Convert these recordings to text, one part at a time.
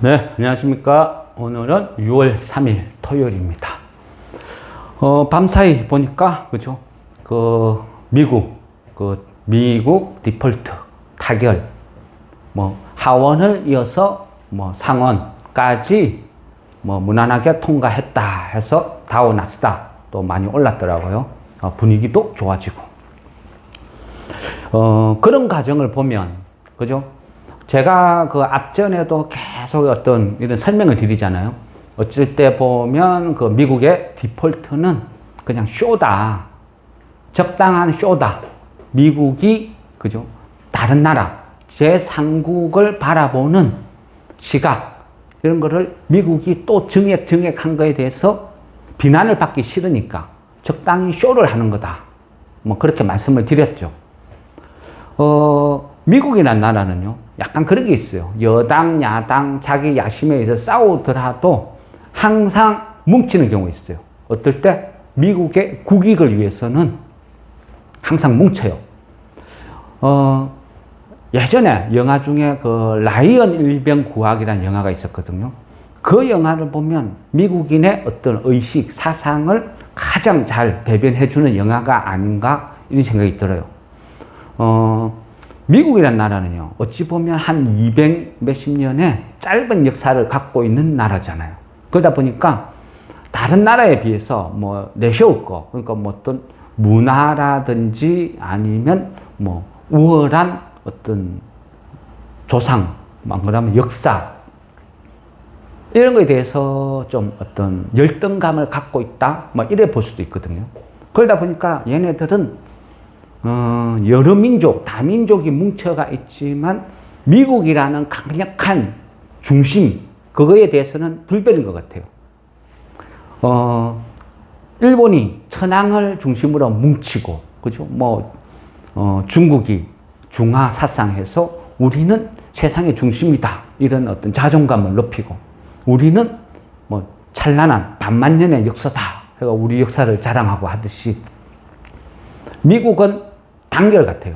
네, 안녕하십니까. 오늘은 6월 3일 토요일입니다. 밤사이 보니까, 그죠? 미국 디폴트, 타결, 하원을 이어서 상원까지 무난하게 통과했다 해서 다우 나스닥 또 많이 올랐더라고요. 분위기도 좋아지고. 그런 과정을 보면, 그죠? 제가 앞전에도 계속 어떤 이런 설명을 드리잖아요. 어쩔 때 보면 미국의 디폴트는 그냥 쇼다. 적당한 쇼다. 미국이, 그죠? 다른 나라, 제3국을 바라보는 시각, 이런 거를 미국이 또 증액한 거에 대해서 비난을 받기 싫으니까 적당히 쇼를 하는 거다. 그렇게 말씀을 드렸죠. 미국이라는 나라는요, 약간 그런 게 있어요. 여당, 야당, 자기 야심에 의해서 싸우더라도 항상 뭉치는 경우가 있어요. 어떨 때 미국의 국익을 위해서는 항상 뭉쳐요. 예전에 영화 중에 라이언 일병구학이라는 영화가 있었거든요. 그 영화를 보면 미국인의 어떤 의식, 사상을 가장 잘 대변해주는 영화가 아닌가 이런 생각이 들어요. 미국이라는 나라는요, 어찌 보면 한 200 몇십 년의 짧은 역사를 갖고 있는 나라잖아요. 그러다 보니까 다른 나라에 비해서 내세울 거, 그러니까 어떤 문화라든지 아니면 우월한 어떤 조상, 그러면 역사, 이런 거에 대해서 좀 어떤 열등감을 갖고 있다, 이래 볼 수도 있거든요. 그러다 보니까 얘네들은 여러 민족, 다민족이 뭉쳐가 있지만 미국이라는 강력한 중심, 그거에 대해서는 불변인 것 같아요. 일본이 천황을 중심으로 뭉치고, 그죠? 중국이 중화 사상해서 우리는 세상의 중심이다. 이런 어떤 자존감을 높이고, 우리는 찬란한 반만년의 역사다. 그러니까 우리 역사를 자랑하고 하듯이, 미국은 단결 같아요.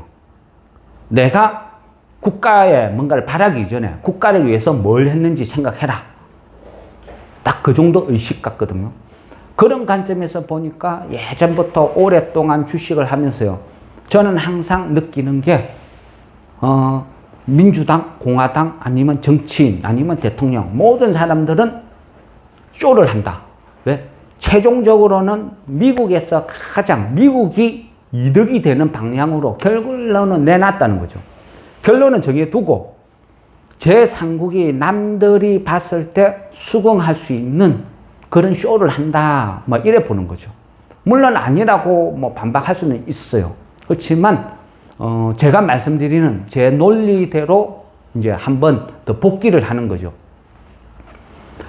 내가 국가에 뭔가를 바라기 전에 국가를 위해서 뭘 했는지 생각해라. 딱 그 정도 의식 같거든요. 그런 관점에서 보니까 예전부터 오랫동안 주식을 하면서요, 저는 항상 느끼는 게 민주당, 공화당, 아니면 정치인, 아니면 대통령, 모든 사람들은 쇼를 한다. 왜? 최종적으로는 미국에서 미국이 이득이 되는 방향으로 결론은 내놨다는 거죠. 결론은 정해두고 제3국이 남들이 봤을 때 수긍할 수 있는 그런 쇼를 한다, 이래 보는 거죠. 물론 아니라고 반박할 수는 있어요. 그렇지만 제가 말씀드리는 제 논리대로 이제 한번 더 복기를 하는 거죠.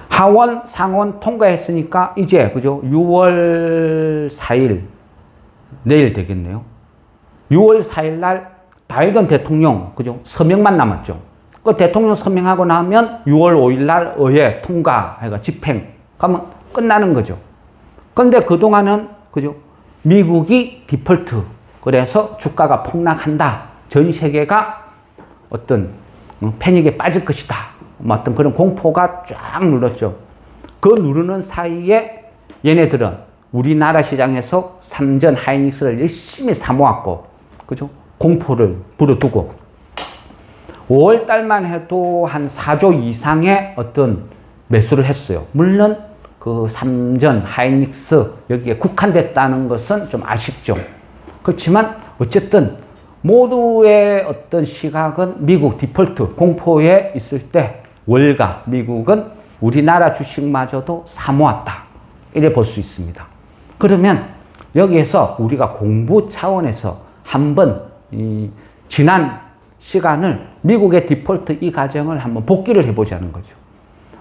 하원, 상원 통과했으니까 이제, 그죠? 6월 4일 내일 되겠네요. 6월 4일 날 바이든 대통령, 그죠? 서명만 남았죠. 그 대통령 서명하고 나면 6월 5일 날 의회 통과, 집행, 그러면 끝나는 거죠. 그런데 그동안은, 그죠? 미국이 디폴트, 그래서 주가가 폭락한다. 전 세계가 어떤 패닉에 빠질 것이다. 어떤 그런 공포가 쫙 눌렀죠. 그 누르는 사이에 얘네들은 우리나라 시장에서 삼전 하이닉스를 열심히 사모았고, 그죠? 공포를 불어두고, 5월 달만 해도 한 4조 이상의 어떤 매수를 했어요. 물론 삼전 하이닉스 여기에 국한됐다는 것은 좀 아쉽죠. 그렇지만 어쨌든 모두의 어떤 시각은 미국 디폴트 공포에 있을 때 월가 미국은 우리나라 주식마저도 사모았다. 이래 볼 수 있습니다. 그러면 여기에서 우리가 공부 차원에서 한번 지난 시간을 미국의 디폴트 이 과정을 한번 복기를 해보자는 거죠.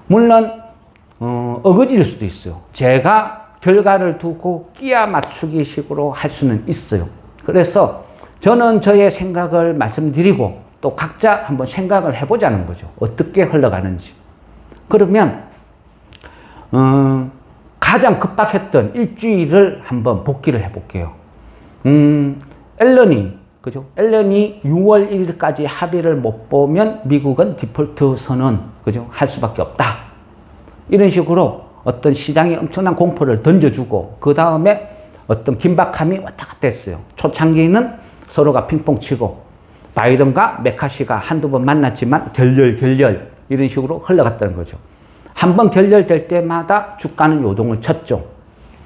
물론 어거질 수도 있어요. 제가 결과를 두고 끼야 맞추기 식으로 할 수는 있어요. 그래서 저는 저의 생각을 말씀드리고 또 각자 한번 생각을 해보자는 거죠. 어떻게 흘러가는지. 그러면 가장 급박했던 일주일을 한번 복기를 해볼게요. 앨런이 그죠? 앨런이 6월 1일까지 합의를 못 보면 미국은 디폴트 선언, 그죠? 할 수밖에 없다. 이런 식으로 어떤 시장에 엄청난 공포를 던져주고, 그 다음에 어떤 긴박함이 왔다 갔다 했어요. 초창기는 서로가 핑퐁 치고, 바이든과 메카시가 한두 번 만났지만 결렬 이런 식으로 흘러갔다는 거죠. 한번 결렬될 때마다 주가는 요동을 쳤죠.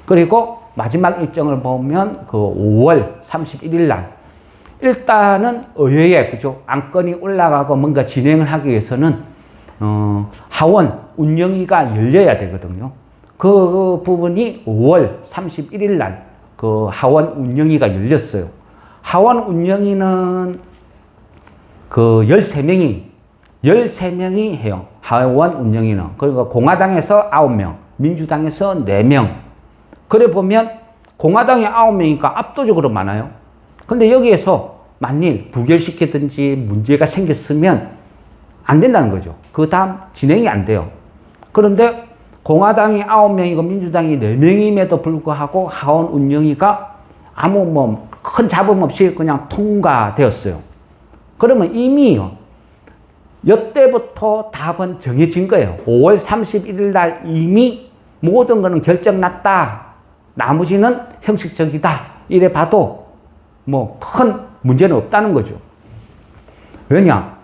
그리고 마지막 일정을 보면 그 5월 31일 날 일단은 의회에, 그죠? 안건이 올라가고 뭔가 진행을 하기 위해서는 하원 운영위가 열려야 되거든요. 그 부분이 5월 31일 날 그 하원 운영위가 열렸어요. 하원 운영위는 그 13명이 해요. 하원 운영위는. 그러니까 공화당에서 9명, 민주당에서 4명. 그래 보면 공화당이 9명이니까 압도적으로 많아요. 근데 여기에서 만일 부결시키든지 문제가 생겼으면 안 된다는 거죠. 그 다음 진행이 안 돼요. 그런데 공화당이 9명이고 민주당이 4명임에도 불구하고 하원 운영위가 아무 큰 잡음 없이 그냥 통과되었어요. 그러면 이미요, 이때부터 답은 정해진 거예요. 5월 31일 날 이미 모든 거는 결정났다. 나머지는 형식적이다. 이래 봐도 큰 문제는 없다는 거죠. 왜냐?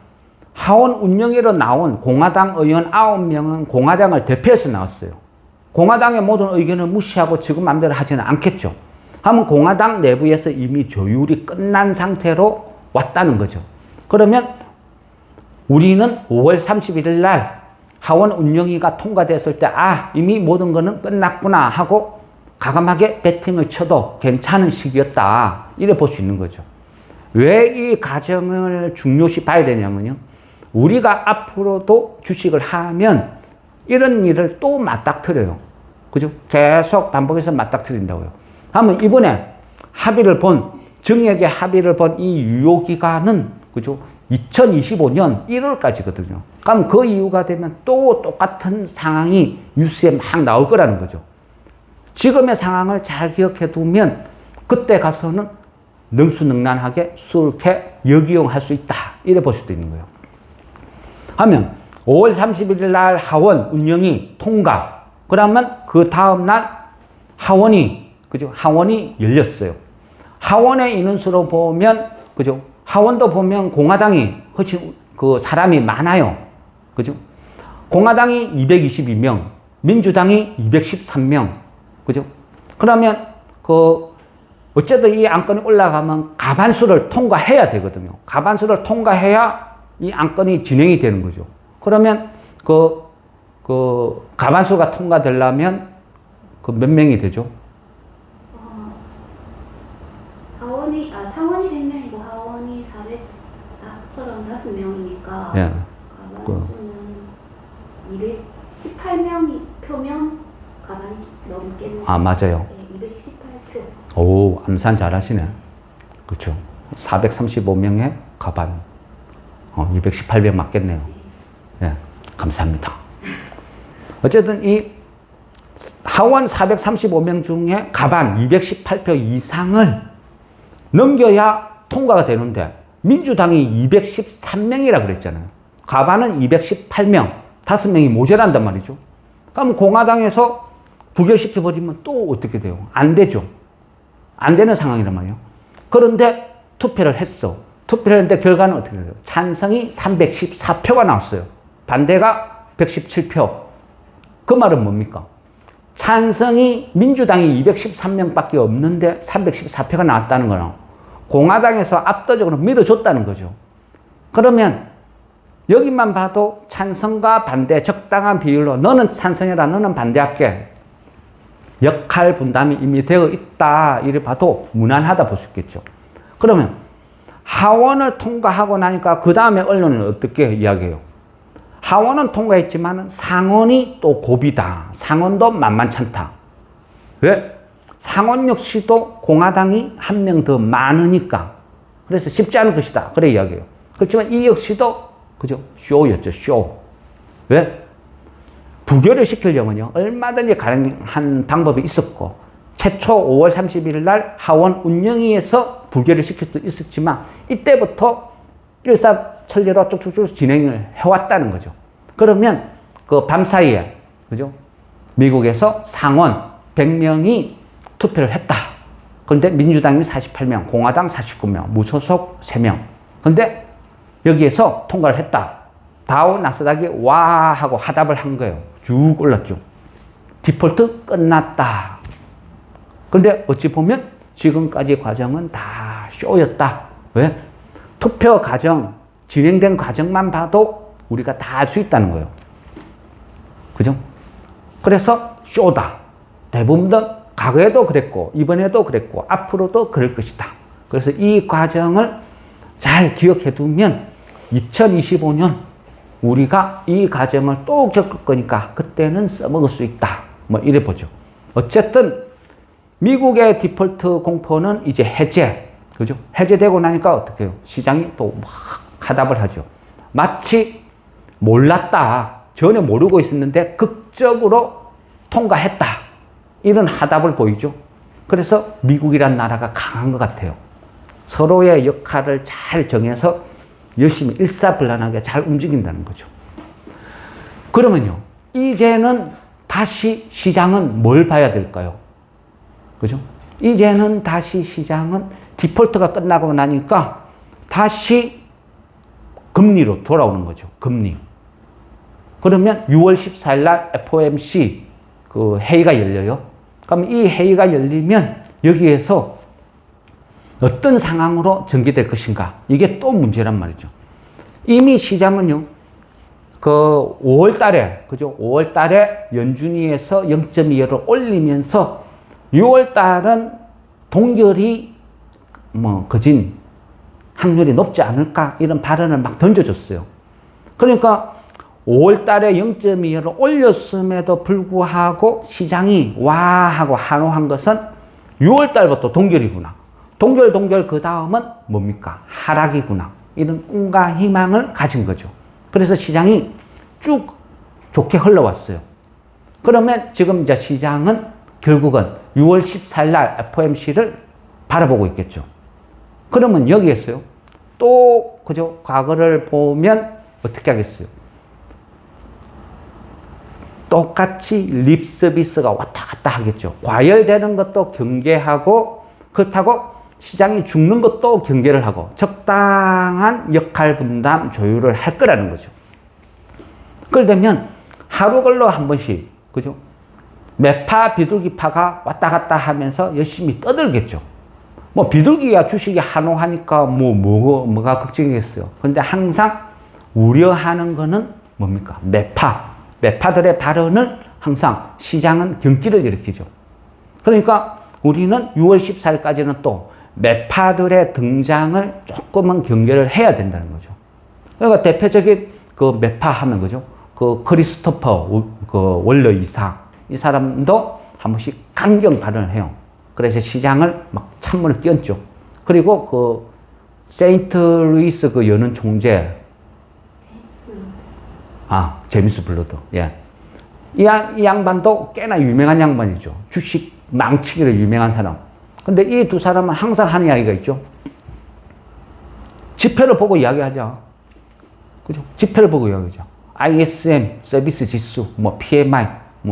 하원 운영위로 나온 공화당 의원 9명은 공화당을 대표해서 나왔어요. 공화당의 모든 의견을 무시하고 지금 마음대로 하지는 않겠죠. 하면 공화당 내부에서 이미 조율이 끝난 상태로 왔다는 거죠. 그러면 우리는 5월 31일 날 하원 운영위가 통과됐을 때 이미 모든 거는 끝났구나 하고 과감하게 배팅을 쳐도 괜찮은 시기였다. 이래 볼 수 있는 거죠. 왜 이 과정을 중요시 봐야 되냐면요. 우리가 앞으로도 주식을 하면 이런 일을 또 맞닥뜨려요. 그죠? 계속 반복해서 맞닥뜨린다고요. 하면 이번에 정액의 합의를 본 이 유효기간은, 그죠? 2025년 1월까지거든요. 그럼 그 이유가 되면 또 똑같은 상황이 뉴스에 막 나올 거라는 거죠. 지금의 상황을 잘 기억해 두면 그때 가서는 능수능란하게 수렇게 역이용할 수 있다. 이래 볼 수도 있는 거예요. 하면 5월 31일 날 하원 운영이 통과. 그러면 그 다음 날 하원이 열렸어요. 하원의 인원수로 보면, 그죠? 하원도 보면 공화당이 훨씬 사람이 많아요. 그죠? 공화당이 222명, 민주당이 213명. 그죠? 그러면 어쨌든 이 안건이 올라가면 과반수를 통과해야 되거든요. 과반수를 통과해야 이 안건이 진행이 되는 거죠. 그러면 과반수가 통과되려면 몇 명이 되죠? 상원이 100명이고 하원이 435명이니까 예. 과반수는 218명이 표면 과반이 넘겠네요. 맞아요. 네, 218표. 오, 암산 잘하시네. 그렇죠. 435명의 과반. 218명 맞겠네요. 예, 감사합니다. 어쨌든 이 하원 435명 중에 과반 218표 이상을 넘겨야 통과가 되는데 민주당이 213명이라 그랬잖아요. 과반은 218명, 5명이 모자란단 말이죠. 그럼 공화당에서 부결시켜버리면 또 어떻게 돼요? 안 되죠. 안 되는 상황이란 말이에요. 그런데 투표를 했어. 투표를 했는데 결과는 어떻게 돼요? 찬성이 314표가 나왔어요. 반대가 117표. 그 말은 뭡니까? 찬성이 민주당이 213명밖에 없는데 314표가 나왔다는 거는 공화당에서 압도적으로 밀어줬다는 거죠. 그러면 여기만 봐도 찬성과 반대 적당한 비율로 너는 찬성해라, 너는 반대할게. 역할 분담이 이미 되어 있다. 이래 봐도 무난하다 볼 수 있겠죠. 그러면 하원을 통과하고 나니까 그 다음에 언론은 어떻게 이야기해요? 하원은 통과했지만 상원이 또 고비다. 상원도 만만찮다. 왜? 상원 역시도 공화당이 한 명 더 많으니까. 그래서 쉽지 않을 것이다. 그래 이야기해요. 그렇지만 이 역시도 그죠? 쇼였죠. 쇼. 왜? 부결을 시키려면요. 얼마든지 가능한 방법이 있었고 최초 5월 31일 날 하원 운영위에서 부결을 시킬 수도 있었지만 이때부터 일사천리로 쭉쭉쭉 진행을 해왔다는 거죠. 그러면 그 밤사이에, 그죠? 미국에서 상원 100명이 투표를 했다. 그런데 민주당이 48명, 공화당 49명, 무소속 3명. 그런데 여기에서 통과를 했다. 다우 나스닥이 와 하고 하답을 한 거예요. 쭉 올랐죠. 디폴트 끝났다. 그런데 어찌 보면 지금까지 과정은 다 쇼였다. 왜? 투표 과정, 진행된 과정만 봐도 우리가 다 알 수 있다는 거예요. 그죠? 그래서 쇼다. 대부분 과거에도 그랬고, 이번에도 그랬고, 앞으로도 그럴 것이다. 그래서 이 과정을 잘 기억해 두면 2025년 우리가 이 과정을 또 겪을 거니까 그때는 써먹을 수 있다. 뭐 이래 보죠. 어쨌든 미국의 디폴트 공포는 이제 해제. 그죠? 해제되고 나니까 어떻게 해요? 시장이 또 막 하답을 하죠. 마치 몰랐다. 전혀 모르고 있었는데 극적으로 통과했다. 이런 하답을 보이죠. 그래서 미국이란 나라가 강한 것 같아요. 서로의 역할을 잘 정해서 열심히 일사불란하게 잘 움직인다는 거죠. 그러면요, 이제는 다시 시장은 뭘 봐야 될까요? 그죠? 이제는 다시 시장은 디폴트가 끝나고 나니까 다시 금리로 돌아오는 거죠. 금리. 그러면 6월 14일 날 FOMC 그 회의가 열려요. 그럼 이 회의가 열리면 여기에서 어떤 상황으로 전개될 것인가? 이게 또 문제란 말이죠. 이미 시장은요, 그 5월 달에, 그죠? 5월 달에 연준위에서 0.25를 올리면서 6월 달은 동결이 거진 확률이 높지 않을까? 이런 발언을 막 던져줬어요. 그러니까 5월 달에 0.25를 올렸음에도 불구하고 시장이 와 하고 환호한 것은 6월 달부터 동결이구나. 동결 그 다음은 뭡니까? 하락이구나. 이런 꿈과 희망을 가진 거죠. 그래서 시장이 쭉 좋게 흘러왔어요. 그러면 지금 이제 시장은 결국은 6월 14일 날 FOMC를 바라보고 있겠죠. 그러면 여기에서요, 또, 그죠? 과거를 보면 어떻게 하겠어요? 똑같이 립 서비스가 왔다 갔다 하겠죠. 과열되는 것도 경계하고, 그렇다고 시장이 죽는 것도 경계를 하고, 적당한 역할 분담 조율을 할 거라는 거죠. 그러면 하루 걸러 한 번씩, 그죠? 매파, 비둘기파가 왔다 갔다 하면서 열심히 떠들겠죠. 뭐, 비둘기가 주식이 한호하니까 뭐가 걱정이겠어요. 그런데 항상 우려하는 거는 뭡니까? 매파들의 발언을 항상 시장은 경기를 일으키죠. 그러니까 우리는 6월 14일까지는 또 매파들의 등장을 조금은 경계를 해야 된다는 거죠. 그러니까 대표적인 그 매파 하면 그죠? 그 크리스토퍼 그 원로 이사, 이 사람도 한 번씩 강경 발언을 해요. 그래서 시장을 막 찬물을 끼얹죠. 그리고 그 세인트 루이스 그 연은 총재, 제임스 블러드. 예. 이 양반도 꽤나 유명한 양반이죠. 주식 망치기로 유명한 사람. 근데 이 두 사람은 항상 하는 이야기가 있죠. 지표를 보고 이야기하자. 그죠? 지표를 보고 이야기하자. ISM, 서비스 지수, PMI,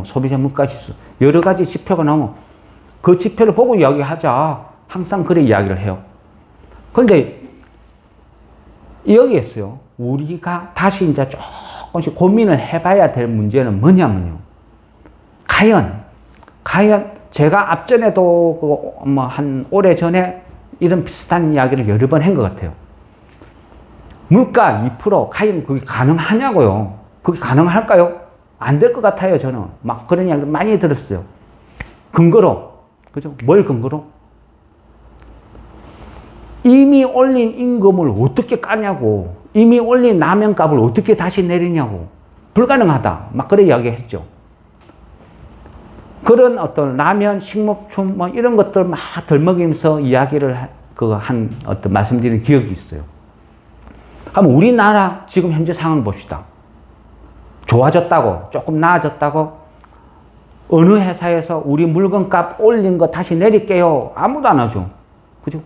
소비자 물가 지수, 여러 가지 지표가 나오면 그 지표를 보고 이야기하자. 항상 그래 이야기를 해요. 그런데 여기에서요, 우리가 다시 이제 조금씩 고민을 해봐야 될 문제는 뭐냐면요. 과연 제가 앞전에도 한 오래 전에 이런 비슷한 이야기를 여러 번 한 것 같아요. 물가 2% 과연 그게 가능하냐고요. 그게 가능할까요? 안 될 것 같아요, 저는. 막 그런 이야기를 많이 들었어요. 근거로. 그죠? 뭘 근거로? 이미 올린 임금을 어떻게 까냐고. 이미 올린 라면값을 어떻게 다시 내리냐고. 불가능하다. 막 그런 이야기 했죠. 그런 어떤 라면, 식목춤, 이런 것들 막 덜먹이면서 이야기를 말씀드린 기억이 있어요. 그럼 우리나라 지금 현재 상황을 봅시다. 좋아졌다고, 조금 나아졌다고, 어느 회사에서 우리 물건값 올린 거 다시 내릴게요. 아무도 안 하죠. 그죠?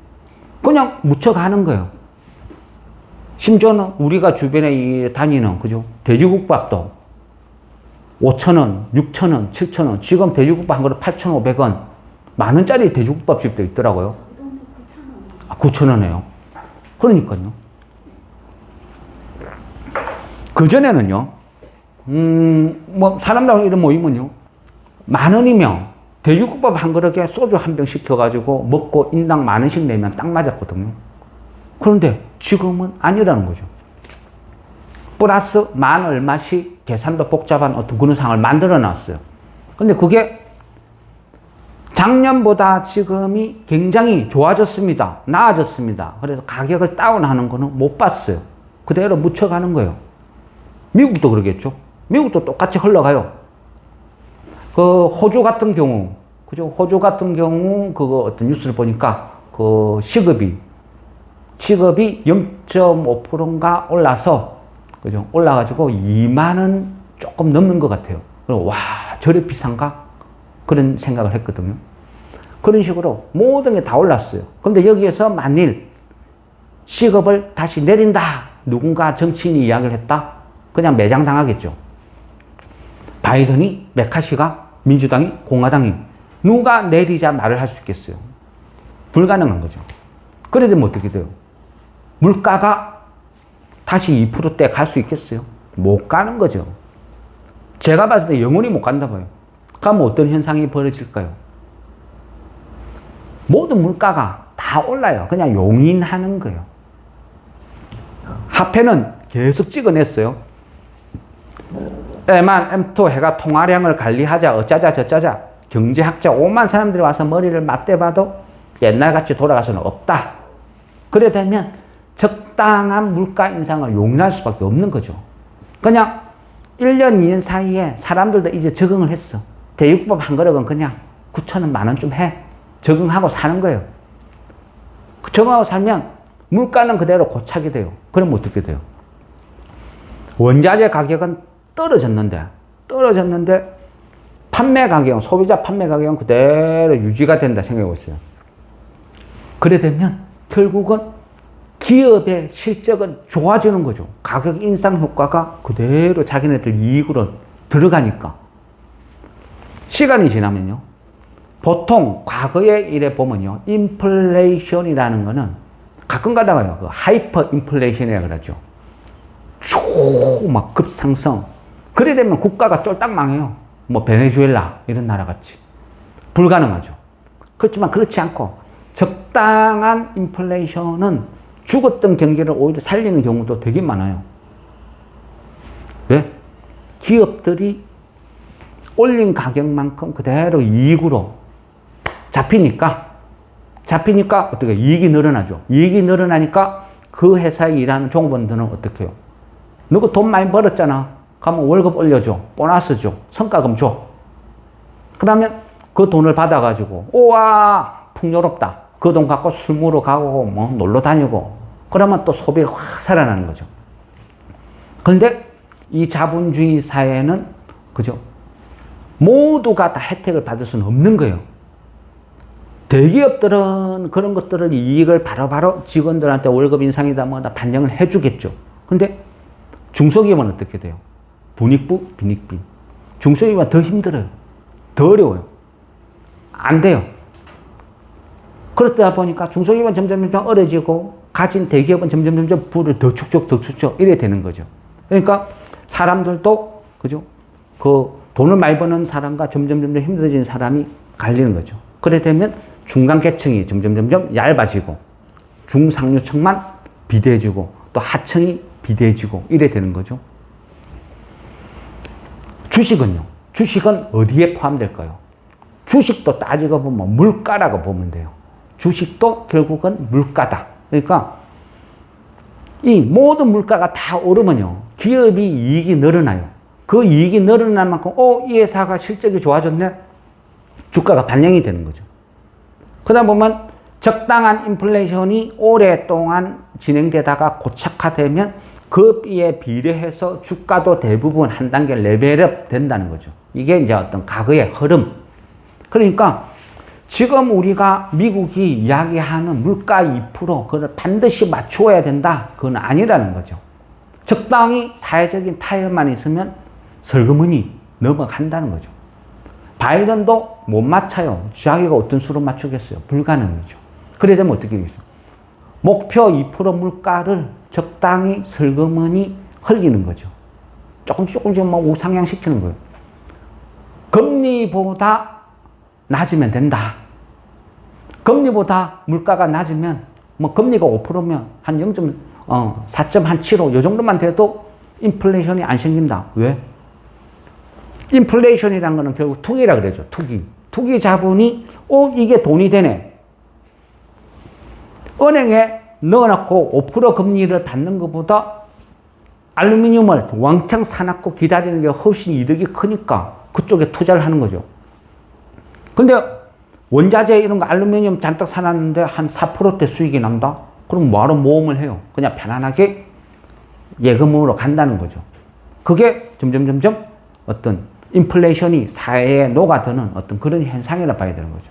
그냥 묻혀가는 거예요. 심지어는 우리가 주변에 다니는, 그죠? 돼지국밥도 5,000원, 6,000원, 7,000원. 지금 돼지국밥 한 그릇 8,500원. 만원짜리 돼지국밥집도 있더라고요. 우동도 9,000원. 아, 9,000원이에요. 그러니까요. 그전에는요, 뭐, 사람들 이런 모이면요, 10,000원이면 돼지국밥 한 그릇에 소주 한 병 시켜가지고 먹고 인당 10,000원씩 내면 딱 맞았거든요. 그런데 지금은 아니라는 거죠. 플러스 만 얼마씩 계산도 복잡한 어떤 그런 상황을 만들어 놨어요. 근데 그게 작년보다 지금이 굉장히 좋아졌습니다. 나아졌습니다. 그래서 가격을 다운하는 거는 못 봤어요. 그대로 묻혀가는 거예요. 미국도 그러겠죠. 미국도 똑같이 흘러가요. 그 호주 같은 경우, 그죠? 호주 같은 경우 그거 어떤 뉴스를 보니까 그 시급이 0.5%인가 올라서, 그죠? 올라가지고 2만 원 조금 넘는 것 같아요. 그리고 와, 저래 비싼가? 그런 생각을 했거든요. 그런 식으로 모든 게 다 올랐어요. 근데 여기에서 만일 시급을 다시 내린다. 누군가 정치인이 이야기를 했다. 그냥 매장당하겠죠. 바이든이, 메카시가, 민주당이, 공화당이 누가 내리자 말을 할 수 있겠어요. 불가능한 거죠. 그래 되면 어떻게 돼요? 물가가 다시 2%대 갈 수 있겠어요? 못 가는 거죠. 제가 봤을 때 영원히 못 간다 봐요. 그러면 어떤 현상이 벌어질까요? 모든 물가가 다 올라요. 그냥 용인하는 거예요. 화폐는 계속 찍어냈어요. M1, M2 해가 통화량을 관리하자, 어쩌자, 저쩌자. 경제학자 5만 사람들이 와서 머리를 맞대봐도 옛날같이 돌아갈 수는 없다. 그래 되면 적당한 물가 인상을 용인할 수밖에 없는 거죠. 그냥 1년, 2년 사이에 사람들도 이제 적응을 했어. 돼지국밥 한 그릇은 그냥 9,000원, 만원쯤 해. 적응하고 사는 거예요. 적응하고 살면 물가는 그대로 고착이 돼요. 그럼 어떻게 돼요? 원자재 가격은 떨어졌는데 판매 가격은, 소비자 판매 가격은 그대로 유지가 된다 생각해 보세요. 그래 되면 결국은 기업의 실적은 좋아지는 거죠. 가격 인상 효과가 그대로 자기네들 이익으로 들어가니까. 시간이 지나면요. 보통 과거에 이래 보면요. 인플레이션이라는 거는 가끔 가다가요. 그 하이퍼 인플레이션이라고 그러죠. 막 급상승. 그래 되면 국가가 쫄딱 망해요. 뭐 베네수엘라 이런 나라 같이. 불가능하죠. 그렇지만 그렇지 않고 적당한 인플레이션은 죽었던 경제를 오히려 살리는 경우도 되게 많아요. 왜? 기업들이 올린 가격만큼 그대로 이익으로 잡히니까 어떻게 이익이 늘어나죠. 이익이 늘어나니까 그 회사에 일하는 종업원들은 어떻게 해요? 너가 돈 많이 벌었잖아. 가면 월급 올려줘. 보너스 줘. 성과금 줘. 그러면 그 돈을 받아가지고 우와 풍요롭다. 그 돈 갖고 술 먹으러 가고 뭐 놀러 다니고 그러면 또 소비가 확 살아나는 거죠. 그런데 이 자본주의 사회는 그죠? 모두가 다 혜택을 받을 수는 없는 거예요. 대기업들은 그런 것들을 이익을 바로바로 직원들한테 월급 인상이다 뭐다 반영을 해주겠죠. 근데 중소기업은 어떻게 돼요? 분익부, 빈익빈. 중소기업은 더 힘들어요. 더 어려워요. 안 돼요. 그렇다 보니까 중소기업은 점점 어려지고 가진 대기업은 점점 부를 더 축적 이래 되는 거죠. 그러니까 사람들도 그죠? 그 돈을 많이 버는 사람과 점점 힘들어지는 사람이 갈리는 거죠. 그래 되면 중간계층이 점점 얇아지고 중상류층만 비대해지고 또 하층이 비대해지고 이래 되는 거죠. 주식은요. 주식은 어디에 포함될까요? 주식도 따지고 보면 물가라고 보면 돼요. 주식도 결국은 물가다. 그러니까 이 모든 물가가 다 오르면요. 기업이 이익이 늘어나요. 그 이익이 늘어난 만큼 이 회사가 실적이 좋아졌네. 주가가 반영이 되는 거죠. 그러다 보면 적당한 인플레이션이 오랫동안 진행되다가 고착화되면 그에 비례해서 주가도 대부분 한 단계 레벨업 된다는 거죠. 이게 이제 어떤 과거의 흐름. 그러니까 지금 우리가 미국이 이야기하는 물가 2% 그걸 반드시 맞추어야 된다. 그건 아니라는 거죠. 적당히 사회적인 타협만 있으면 설그머니 넘어간다는 거죠. 바이든도 못 맞춰요. 자기가 어떤 수로 맞추겠어요. 불가능이죠. 그래 되면 어떻게 되겠어요? 목표 2% 물가를 적당히 설그머니 흘리는 거죠. 조금씩 막 우상향시키는 거예요. 금리보다 낮으면 된다. 금리보다 물가가 낮으면 뭐 금리가 5%면 한 4.75 이 정도만 돼도 인플레이션이 안 생긴다. 왜? 인플레이션이란 거는 결국 투기라 그러죠. 투기. 투기 자본이 이게 돈이 되네. 은행에 넣어놓고 5% 금리를 받는 것보다 알루미늄을 왕창 사놓고 기다리는 게 훨씬 이득이 크니까 그쪽에 투자를 하는 거죠. 근데 원자재 이런 거 알루미늄 잔뜩 사놨는데 한 4%대 수익이 난다? 그럼 뭐하러 모험을 해요? 그냥 편안하게 예금으로 간다는 거죠. 그게 점점 어떤 인플레이션이 사회에 녹아드는 어떤 그런 현상이라 봐야 되는 거죠.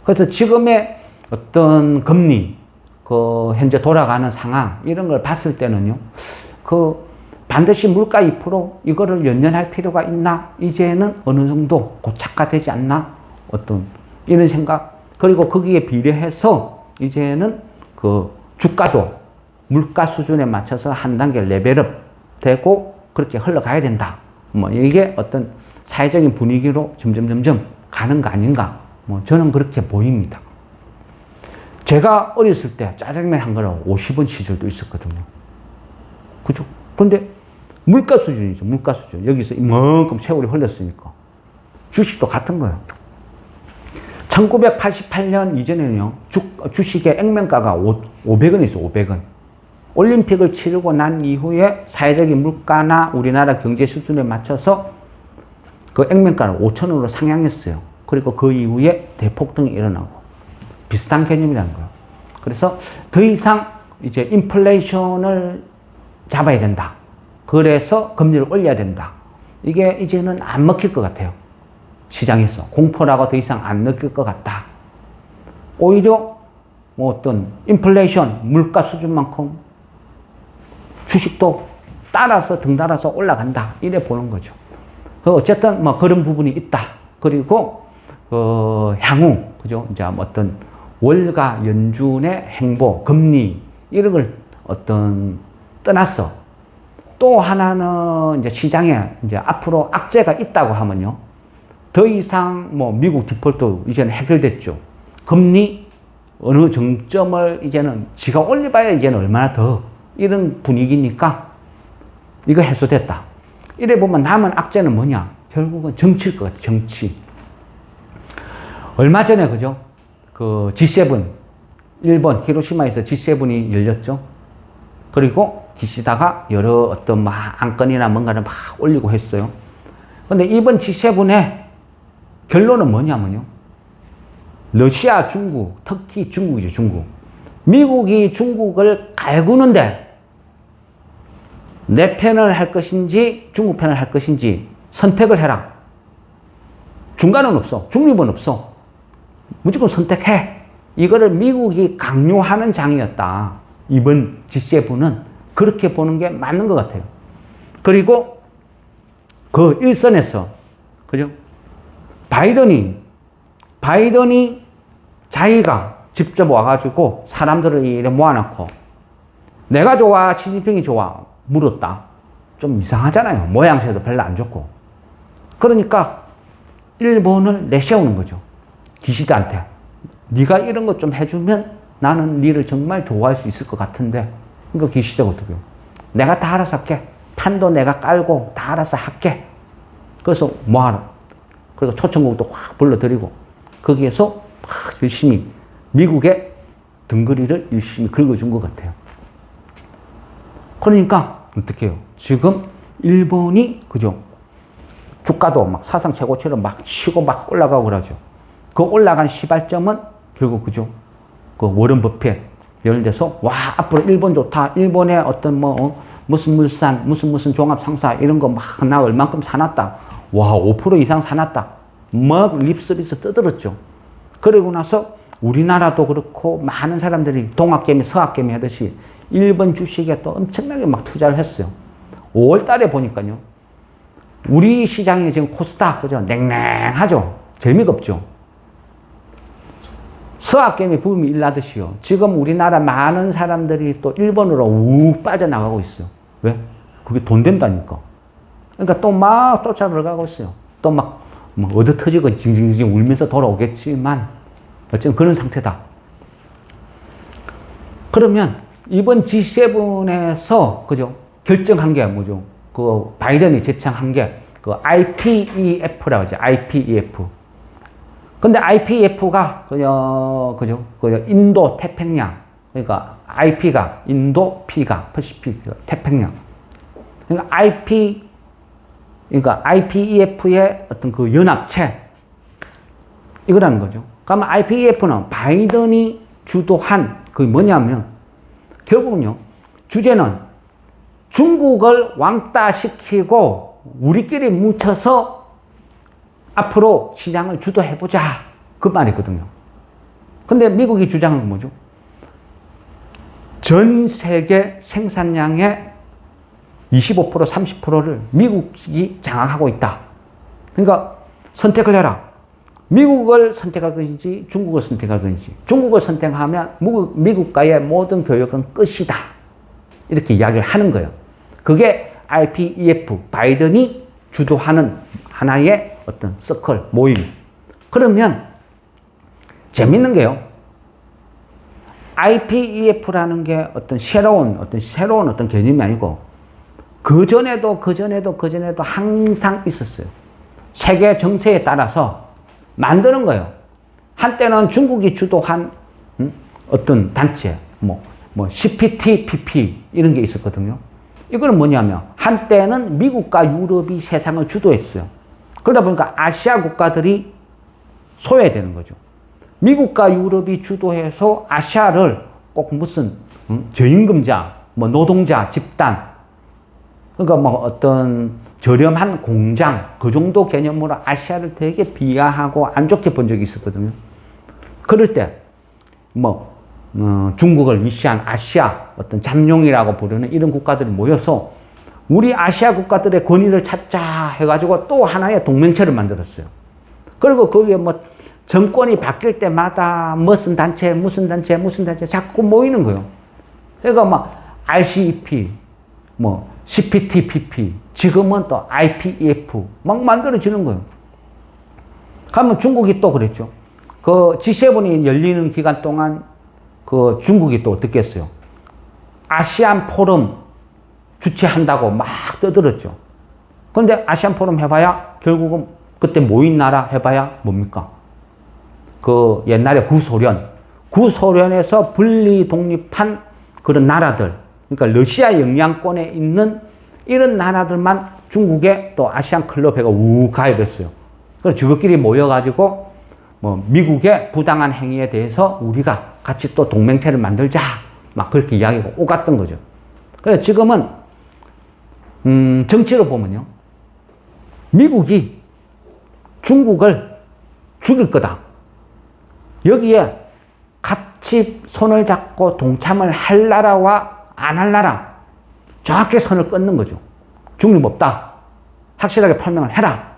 그래서 지금의 어떤 금리, 현재 돌아가는 상황, 이런 걸 봤을 때는요, 반드시 물가 2% 이거를 연연할 필요가 있나? 이제는 어느 정도 고착화되지 않나? 이런 생각. 그리고 거기에 비례해서 이제는 주가도 물가 수준에 맞춰서 한 단계 레벨업 되고 그렇게 흘러가야 된다. 이게 어떤 사회적인 분위기로 점점 가는 거 아닌가? 저는 그렇게 보입니다. 제가 어렸을 때 짜장면 한 그릇 50원 시절도 있었거든요. 그죠? 근데 물가 수준이죠. 물가 수준. 여기서 이만큼 세월이 흘렀으니까. 주식도 같은 거예요. 1988년 이전에는요, 주식의 액면가가 500원 있어요. 500원. 올림픽을 치르고 난 이후에 사회적인 물가나 우리나라 경제 수준에 맞춰서 그 액면가는 5,000원으로 상향했어요. 그리고 그 이후에 대폭등이 일어나고 비슷한 개념이라는 거예요. 그래서 더 이상 이제 인플레이션을 잡아야 된다. 그래서 금리를 올려야 된다. 이게 이제는 안 먹힐 것 같아요. 시장에서. 공포라고 더 이상 안 느낄 것 같다. 오히려 어떤 인플레이션, 물가 수준만큼 주식도 따라서 등달아서 올라간다. 이래 보는 거죠. 어쨌든 그런 부분이 있다. 그리고 향후 그죠? 이제 어떤 월가 연준의 행보, 금리 이런 걸 떠나서 또 하나는 이제 시장에 이제 앞으로 악재가 있다고 하면요. 더 이상 미국 디폴트 이제는 해결됐죠. 금리 어느 정점을 이제는 지가 올려봐야 이제는 얼마나 더 이런 분위기니까 이거 해소됐다. 이래 보면 남은 악재는 뭐냐? 결국은 정치일 것 같아요. 정치. 얼마 전에 그죠? G7 일본 히로시마에서 G7이 열렸죠. 그리고 기시다가 여러 안건이나 뭔가를 막 올리고 했어요. 근데 이번 G7의 결론은 뭐냐면요. 러시아, 중국, 특히 중국이죠, 중국. 미국이 중국을 갈구는데 내 편을 할 것인지 중국 편을 할 것인지 선택을 해라. 중간은 없어. 중립은 없어. 무조건 선택해. 이거를 미국이 강요하는 장이었다. 이번 G7은 그렇게 보는 게 맞는 것 같아요. 그리고 그 일선에서 그죠? 바이든이 자기가 직접 와가지고 사람들을 이렇게 모아놓고 내가 좋아, 시진핑이 좋아 물었다. 좀 이상하잖아요. 모양새도 별로 안 좋고. 그러니까 일본을 내세우는 거죠. 기시다한테. 네가 이런 것 좀 해주면 나는 니를 정말 좋아할 수 있을 것 같은데. 그러니까 기시다가 어떻게 해요? 내가 다 알아서 할게. 판도 내가 깔고 다 알아서 할게. 그래서 뭐하러? 그리고 초청국도 확 불러들이고 거기에서 막 열심히 미국의 등거리를 열심히 긁어준 것 같아요. 그러니까 어떻게 해요? 지금 일본이 그죠? 주가도 막 사상 최고치로 막 치고 막 올라가고 그러죠. 그 올라간 시발점은 결국 그죠? 그 워런 버핏 이런 데서 와 앞으로 일본 좋다. 일본의 어떤 무슨 물산 무슨 종합 상사 이런 거 막 나 얼만큼 사놨다. 와 5% 이상 사놨다. 막 립서비스 떠들었죠. 그러고 나서 우리나라도 그렇고 많은 사람들이 동학개미, 서학개미 하듯이 일본 주식에 또 엄청나게 막 투자를 했어요. 5월 달에 보니까요. 우리 시장이 지금 코스닥, 그죠? 냉랭하죠? 재미가 없죠? 서학개미 붐이 일나듯이요. 지금 우리나라 많은 사람들이 또 일본으로 욱 빠져나가고 있어요. 왜? 그게 돈 된다니까. 그러니까 또 막 쫓아 들어가고 있어요. 또 막 얻어 터지고 징징징 울면서 돌아오겠지만 어쨌든 그런 상태다. 그러면 이번 G7에서 그죠? 결정한 게 뭐죠? 그 바이든이 제청한 게 그 IPEF라고 하죠. IPEF. 근데 IPEF가 그죠? 인도 태평양. 그러니까 IP가 인도, P가 퍼시픽 태평양. 그러니까 IPEF의 어떤 그 연합체 이거라는 거죠. 그러면 IPEF는 바이든이 주도한 그 뭐냐면 결국은요. 주제는 중국을 왕따시키고 우리끼리 뭉쳐서 앞으로 시장을 주도해보자. 그 말이거든요. 근데 미국이 주장한 건 뭐죠? 전 세계 생산량의 25%, 30%를 미국이 장악하고 있다. 그러니까 선택을 해라. 미국을 선택할 것인지 중국을 선택할 것인지. 중국을 선택하면 미국과의 모든 교역은 끝이다. 이렇게 이야기를 하는 거예요. 그게 IPEF, 바이든이 주도하는 하나의 어떤 서클, 모임. 그러면 재밌는 게요. IPEF라는 게 새로운 어떤 개념이 아니고 그전에도 항상 있었어요. 세계 정세에 따라서 만드는 거예요. 한때는 중국이 주도한 어떤 단체, CPTPP 이런 게 있었거든요. 이거는 뭐냐면 한때는 미국과 유럽이 세상을 주도했어요. 그러다 보니까 아시아 국가들이 소외되는 거죠. 미국과 유럽이 주도해서 아시아를 꼭 무슨 저임금자, 노동자 집단, 그러니까 어떤 저렴한 공장 그 정도 개념으로 아시아를 되게 비하하고 안 좋게 본 적이 있었거든요. 그럴 때 중국을 위시한 아시아 어떤 잠룡이라고 부르는 이런 국가들이 모여서 우리 아시아 국가들의 권위를 찾자 해가지고 또 하나의 동맹체를 만들었어요. 그리고 거기에 정권이 바뀔 때마다 무슨 단체 자꾸 모이는 거예요. 그러니까 RCEP, CPTPP, 지금은 또 IPEF 막 만들어지는 거예요. 그러면 중국이 또 그랬죠. 그 G7이 열리는 기간 동안 그 중국이 또 어떻게 했어요? 아시안 포럼 주최한다고 막 떠들었죠. 그런데 아시안 포럼 해봐야 결국은 그때 모인 나라 해봐야 뭡니까? 그 옛날에 구소련에서 분리 독립한 그런 나라들, 그러니까 러시아 영향권에 있는 이런 나라들만 중국에 또 아시안 클럽 해가 가입했어요. 그래서 저것끼리 모여가지고 미국의 부당한 행위에 대해서 우리가 같이 또 동맹체를 만들자. 막 그렇게 이야기가 오갔던 거죠. 그래서 지금은, 정치로 보면요. 미국이 중국을 죽일 거다. 여기에 같이 손을 잡고 동참을 할 나라와 안 할 나라. 정확히 선을 끊는 거죠. 중립 없다. 확실하게 설명을 해라.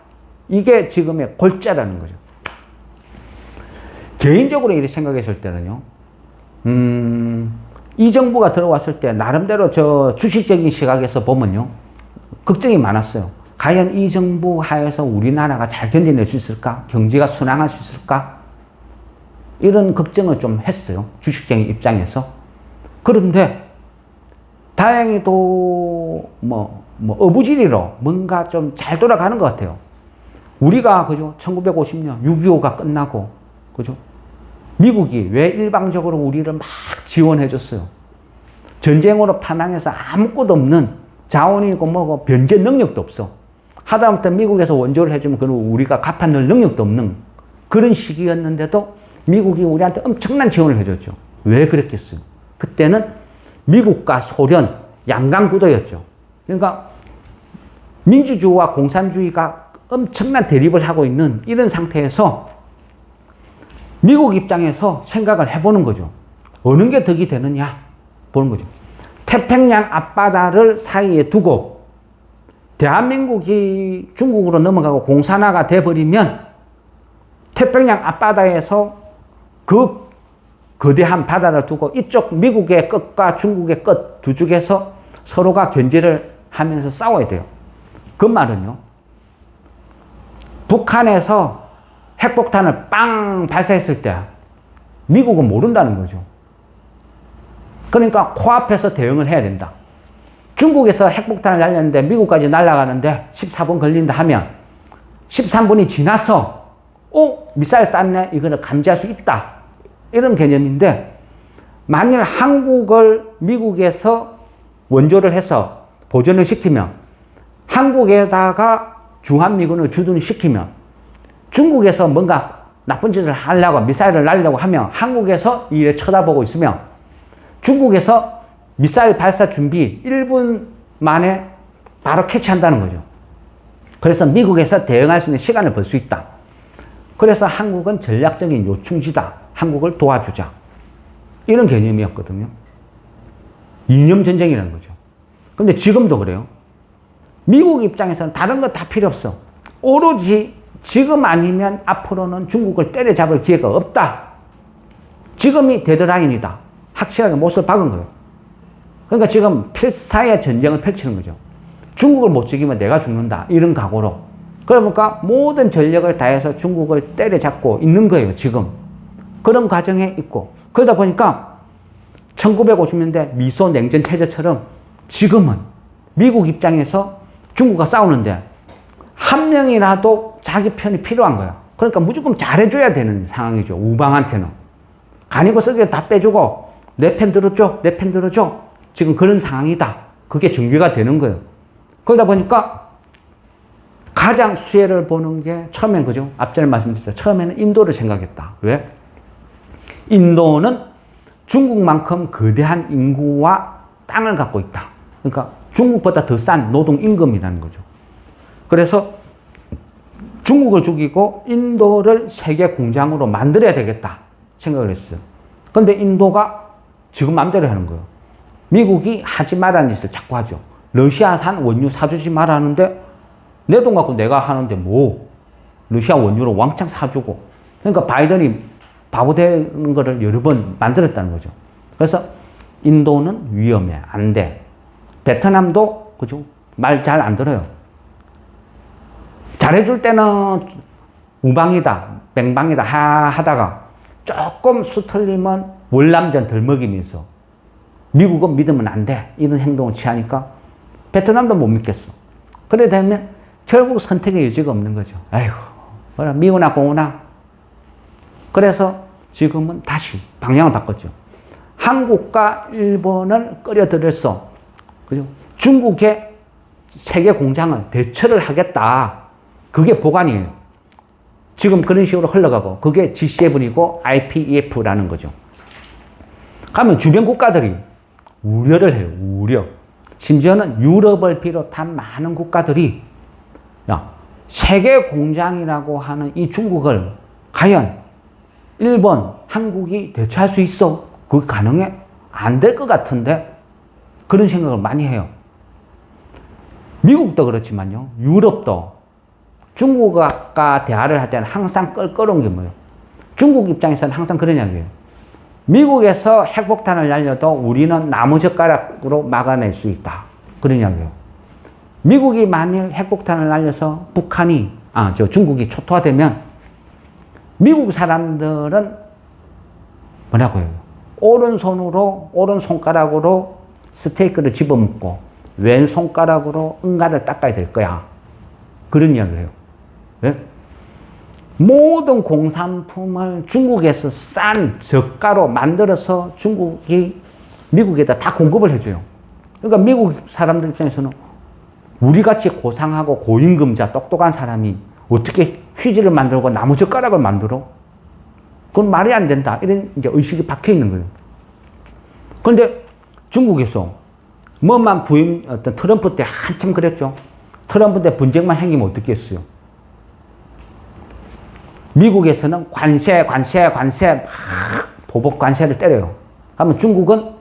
이게 지금의 골자라는 거죠. 개인적으로 이렇게 생각했을 때는요. 이 정부가 들어왔을 때 나름대로 저 주식적인 시각에서 보면요. 걱정이 많았어요. 과연 이 정부 하에서 우리나라가 잘 견뎌낼 수 있을까? 경제가 순항할 수 있을까? 이런 걱정을 좀 했어요. 주식적인 입장에서. 그런데 다행히도 어부지리로 뭔가 좀 잘 돌아가는 것 같아요. 우리가 그죠? 1950년 6.25가 끝나고 그죠? 미국이 왜 일방적으로 우리를 막 지원해 줬어요? 전쟁으로 파망해서 아무것도 없는 자원이고 뭐고 변제 능력도 없어. 하다못해 미국에서 원조를 해주면 그리고 우리가 갚아낼 능력도 없는 그런 시기였는데도 미국이 우리한테 엄청난 지원을 해줬죠. 왜 그랬겠어요? 그때는 미국과 소련 양강구도였죠. 그러니까 민주주의와 공산주의가 엄청난 대립을 하고 있는 이런 상태에서 미국 입장에서 생각을 해보는 거죠. 어느 게 덕이 되느냐 보는 거죠. 태평양 앞바다를 사이에 두고 대한민국이 중국으로 넘어가고 공산화가 돼버리면 태평양 앞바다에서 그 거대한 바다를 두고 이쪽 미국의 끝과 중국의 끝 두 쪽에서 서로가 견제를 하면서 싸워야 돼요. 그 말은요, 북한에서 핵폭탄을 빵 발사했을 때 미국은 모른다는 거죠. 그러니까 코앞에서 대응을 해야 된다. 중국에서 핵폭탄을 날렸는데 미국까지 날아가는데 14분 걸린다 하면 13분이 지나서 미사일 쐈네, 이거는 감지할 수 있다, 이런 개념인데, 만일 한국을 미국에서 원조를 해서 보존을 시키면, 한국에다가 주한미군을 주둔을 시키면, 중국에서 뭔가 나쁜 짓을 하려고 미사일을 날리려고 하면 한국에서 이에 쳐다보고 있으면 중국에서 미사일 발사 준비 1분 만에 바로 캐치한다는 거죠. 그래서 미국에서 대응할 수 있는 시간을 벌 수 있다. 그래서 한국은 전략적인 요충지다. 한국을 도와주자. 이런 개념이었거든요. 이념 전쟁이라는 거죠. 근데 지금도 그래요. 미국 입장에서는 다른 거 다 필요 없어. 오로지 지금 아니면 앞으로는 중국을 때려잡을 기회가 없다. 지금이 데드라인이다. 확실하게 못을 박은 거예요. 그러니까 지금 필사의 전쟁을 펼치는 거죠. 중국을 못 죽이면 내가 죽는다, 이런 각오로. 그러니까 모든 전력을 다해서 중국을 때려잡고 있는 거예요, 지금. 그런 과정에 있고. 그러다 보니까 1950년대 미소 냉전 체제처럼 지금은 미국 입장에서 중국과 싸우는데 한 명이라도 자기 편이 필요한 거야. 그러니까 무조건 잘해줘야 되는 상황이죠, 우방한테는. 간이고 쓰게 다 빼주고 내 편 들어줘, 내 편 들어줘. 지금 그런 상황이다. 그게 전개가 되는 거예요. 그러다 보니까 가장 수혜를 보는 게 처음엔, 그죠? 앞전에 말씀드렸죠. 처음에는 인도를 생각했다. 왜? 인도는 중국만큼 거대한 인구와 땅을 갖고 있다. 그러니까 중국보다 더 싼 노동 임금이라는 거죠. 그래서 중국을 죽이고 인도를 세계 공장으로 만들어야 되겠다 생각을 했어요. 그런데 인도가 지금 마음대로 하는 거예요. 미국이 하지 말라는 짓을 자꾸 하죠. 러시아산 원유 사주지 말라는데 내 돈 갖고 내가 하는데 뭐 러시아 원유로 왕창 사주고. 그러니까 바이든이 바보 되는 거를 여러 번 만들었다는 거죠. 그래서 인도는 위험해, 안 돼. 베트남도, 그죠? 말 잘 안 들어요. 잘해줄 때는 우방이다, 맹방이다 하다가 조금 수틀리면 월남전 덜 먹이면서 미국은 믿으면 안 돼, 이런 행동을 취하니까 베트남도 못 믿겠어. 그래 되면 결국 선택의 여지가 없는 거죠. 아이고, 뭐라 미우나 공우나. 그래서 지금은 다시 방향을 바꿨죠. 한국과 일본을 끌어들여서, 그죠? 중국의 세계 공장을 대처를 하겠다. 그게 보관이에요. 지금 그런 식으로 흘러가고, 그게 G7이고 IPEF라는 거죠. 가면 주변 국가들이 우려를 해요. 우려. 심지어는 유럽을 비롯한 많은 국가들이, 야, 세계 공장이라고 하는 이 중국을 과연 일본, 한국이 대처할 수 있어? 그게 가능해? 안 될 것 같은데? 그런 생각을 많이 해요. 미국도 그렇지만요, 유럽도 중국과 대화를 할 때는 항상 껄끄러운 게 뭐예요? 중국 입장에서는 항상 그런 이야기예요. 미국에서 핵폭탄을 날려도 우리는 나무젓가락으로 막아낼 수 있다. 그런 이야기예요. 미국이 만일 핵폭탄을 날려서 중국이 초토화되면 미국 사람들은 뭐라고 해요? 오른손으로, 오른손가락으로 스테이크를 집어먹고 왼손가락으로 응가를 닦아야 될 거야. 그런 이야기를 해요. 네? 모든 공산품을 중국에서 싼 저가로 만들어서 중국이 미국에다 다 공급을 해줘요. 그러니까 미국 사람들 입장에서는 우리같이 고상하고 고임금자 똑똑한 사람이 어떻게 휴지를 만들고 나무젓가락을 만들어? 그건 말이 안 된다. 이런 이제 의식이 박혀 있는 거예요. 그런데 중국에서 뭐만 어떤 트럼프 때 한참 그랬죠. 트럼프 때 분쟁만 생기면 어떻게 했어요? 미국에서는 관세 막 보복 관세를 때려요. 하면 중국은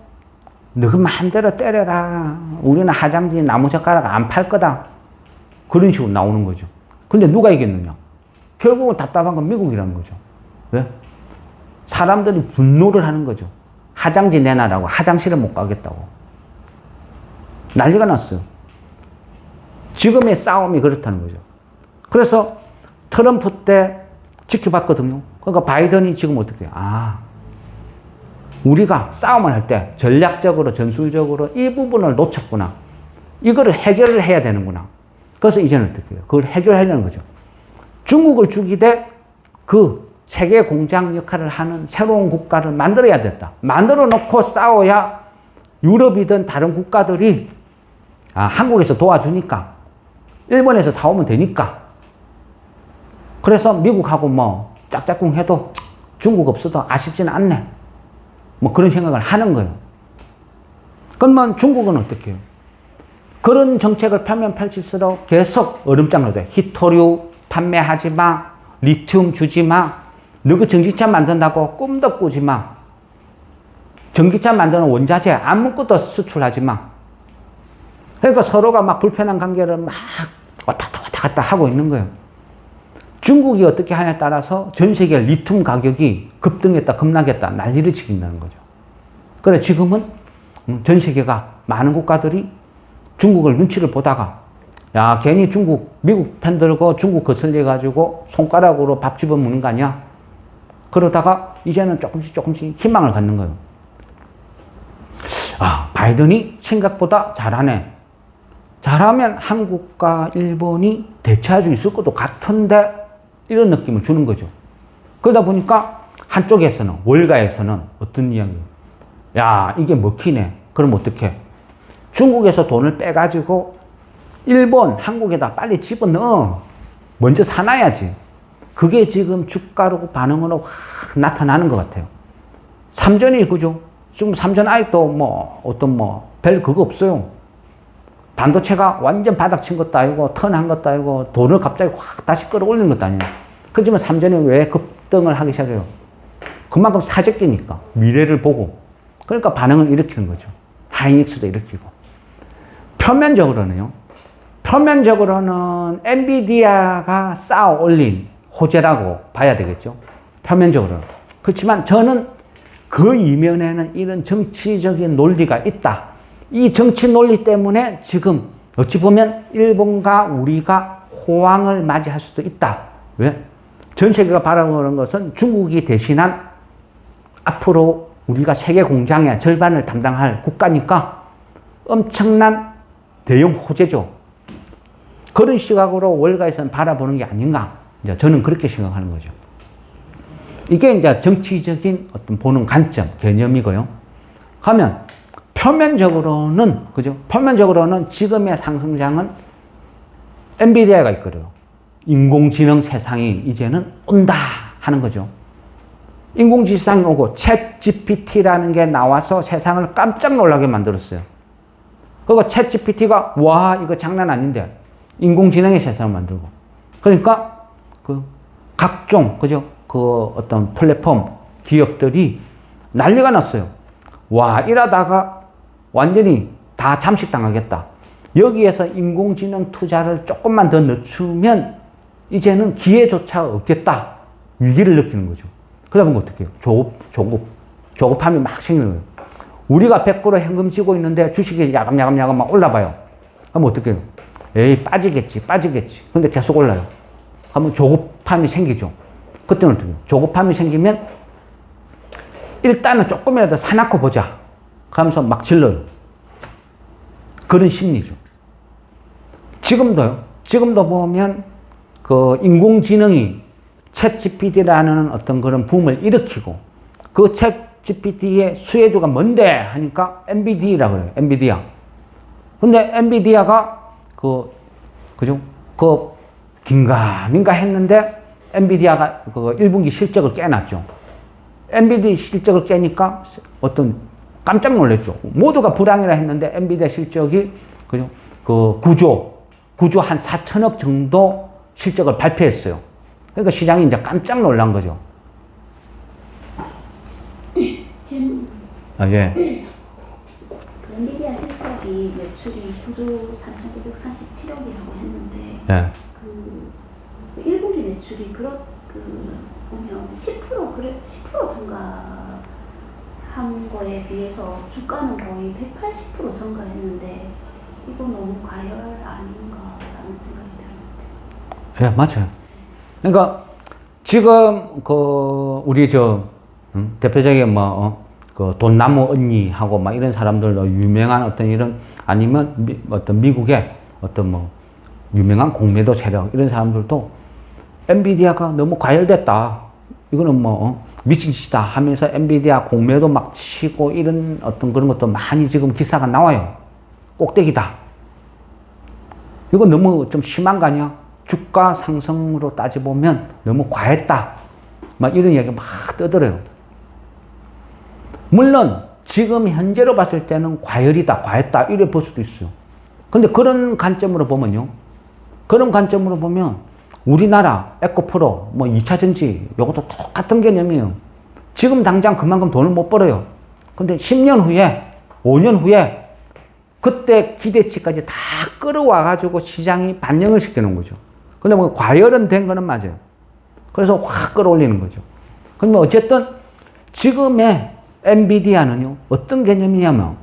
너 마음대로 때려라. 우리는 화장지 나무젓가락 안 팔 거다. 그런 식으로 나오는 거죠. 근데 누가 이겼느냐? 결국은 답답한 건 미국이라는 거죠. 왜? 사람들이 분노를 하는 거죠. 화장지 내놔라고 화장실을 못 가겠다고. 난리가 났어요. 지금의 싸움이 그렇다는 거죠. 그래서 트럼프 때 지켜봤거든요. 그러니까 바이든이 지금 어떻게 해요? 우리가 싸움을 할 때 전략적으로 전술적으로 이 부분을 놓쳤구나. 이거를 해결을 해야 되는구나. 그래서 이제는 어떻게 해요? 그걸 해결하려는 거죠. 중국을 죽이되 그 세계 공장 역할을 하는 새로운 국가를 만들어야 됐다. 만들어 놓고 싸워야 유럽이든 다른 국가들이 한국에서 도와주니까 일본에서 사오면 되니까. 그래서 미국하고 뭐 짝짝꿍 해도 중국 없어도 아쉽지는 않네. 뭐 그런 생각을 하는 거예요. 그러면 중국은 어떻게 해요? 그런 정책을 펴면 펼칠수록 계속 얼음장로 돼. 히토류 판매하지 마. 리튬 주지 마. 너그 전기차 만든다고 꿈도 꾸지 마. 전기차 만드는 원자재 아무것도 수출하지 마. 그러니까 서로가 막 불편한 관계를 막 왔다 갔다 하고 있는 거예요. 중국이 어떻게 하냐에 따라서 전 세계 리튬 가격이 급등했다, 급락했다, 난리를 치긴다는 거죠. 그래, 지금은 전 세계가 많은 국가들이 중국을 눈치를 보다가, 야, 괜히 미국 편 들고 중국 거슬려가지고 손가락으로 밥 집어 먹는 거 아니야? 그러다가 이제는 조금씩 희망을 갖는 거예요. 바이든이 생각보다 잘하네. 잘하면 한국과 일본이 대체할 수 있을 것도 같은데, 이런 느낌을 주는 거죠. 그러다 보니까 한쪽에서는, 월가에서는 어떤 이야기예요? 야, 이게 먹히네. 그럼 어떡해? 중국에서 돈을 빼가지고 일본, 한국에다 빨리 집어넣어. 먼저 사놔야지. 그게 지금 주가로 반응으로 확 나타나는 것 같아요. 삼전이 그죠? 지금 삼전 아직도 별 그거 없어요. 반도체가 완전 바닥 친 것도 아니고, 턴한 것도 아니고, 돈을 갑자기 확 다시 끌어올리는 것도 아니에요. 그렇지만 삼전이 왜 급등을 하기 시작해요? 그만큼 사재기니까. 미래를 보고. 그러니까 반응을 일으키는 거죠. 하이닉스도 일으키고. 표면적으로는 엔비디아가 쌓아 올린 호재라고 봐야 되겠죠. 표면적으로는. 그렇지만 저는 그 이면에는 이런 정치적인 논리가 있다. 이 정치 논리 때문에 지금 어찌 보면 일본과 우리가 호황을 맞이할 수도 있다. 왜? 전 세계가 바라보는 것은 중국이 대신한 앞으로 우리가 세계 공장의 절반을 담당할 국가니까 엄청난 대형 호재죠. 그런 시각으로 월가에서는 바라보는 게 아닌가. 이제 저는 그렇게 생각하는 거죠. 이게 이제 정치적인 어떤 보는 관점, 개념이고요. 하면 표면적으로는, 그죠? 표면적으로는 지금의 상승장은 엔비디아가 이끌어요. 인공지능 세상이 이제는 온다 하는 거죠. 인공지능이 오고 챗 GPT라는 게 나와서 세상을 깜짝 놀라게 만들었어요. 그리고 챗 GPT가 와, 이거 장난 아닌데 인공지능의 세상을 만들고. 그러니까 그 각종, 그죠? 그 어떤 플랫폼 기업들이 난리가 났어요. 와, 이러다가 완전히 다 잠식당하겠다. 여기에서 인공지능 투자를 조금만 더 늦추면 이제는 기회조차 없겠다. 위기를 느끼는 거죠. 그러다 보면 어떻게 해요? 조급함이 막 생기는 거예요. 우리가 100% 현금 쥐고 있는데 주식이 야금야금 막 올라봐요. 그러면 어떻게 해요? 에이, 빠지겠지. 근데 계속 올라요. 그러면 조급함이 생기죠. 그때는 어떻게 해요? 조급함이 생기면 일단은 조금이라도 사놓고 보자. 그러면서 막 질러요. 그런 심리죠. 지금도 보면 그 인공지능이 챗 GPT라는 어떤 그런 붐을 일으키고 그 챗 GPT의 수혜주가 뭔데 하니까 엔비디아라고 그래요. 엔비디아. 근데 엔비디아가 그죠? 긴가민가 했는데 엔비디아가 그 1분기 실적을 깨놨죠. 엔비디아 실적을 깨니까 깜짝 놀랐죠. 모두가 불황이라 했는데 엔비디아 실적이 그죠? 구조 한 4천억 정도 실적을 발표했어요. 그러니까 시장이 이제 깜짝 놀란 거죠. 질문. 아, 예. 그 엔비디아 실적이 매출이 9조 3,947억이라고 했는데 예. 그 1분기 매출이 보면 10% 증가한 거에 비해서 주가는 거의 180% 증가했는데 이거 너무 과열 아닌가라는 생각이 드는데. 예, 맞아요. 그러니까 지금 우리 대표적인 그 돈나무 언니하고 막 이런 사람들도 유명한 어떤 이런 아니면 어떤 미국의 어떤 유명한 공매도 세력 이런 사람들도 엔비디아가 너무 과열됐다. 이거는 미친 짓이다 하면서 엔비디아 공매도 막 치고 이런 어떤 그런 것도 많이 지금 기사가 나와요. 꼭대기다. 이거 너무 좀 심한 거 아니야? 주가 상승으로 따져보면 너무 과했다. 막 이런 이야기 막 떠들어요. 물론 지금 현재로 봤을 때는 과열이다, 과했다 이래 볼 수도 있어요. 근데 그런 관점으로 보면요. 그런 관점으로 보면 우리나라 에코프로 2차 전지 이것도 똑같은 개념이에요. 지금 당장 그만큼 돈을 못 벌어요. 근데 10년 후에 5년 후에 그때 기대치까지 다 끌어와 가지고 시장이 반영을 시키는 거죠. 근데 과열은 된 거는 맞아요. 그래서 확 끌어올리는 거죠. 그러면 어쨌든 지금의 엔비디아는요, 어떤 개념이냐면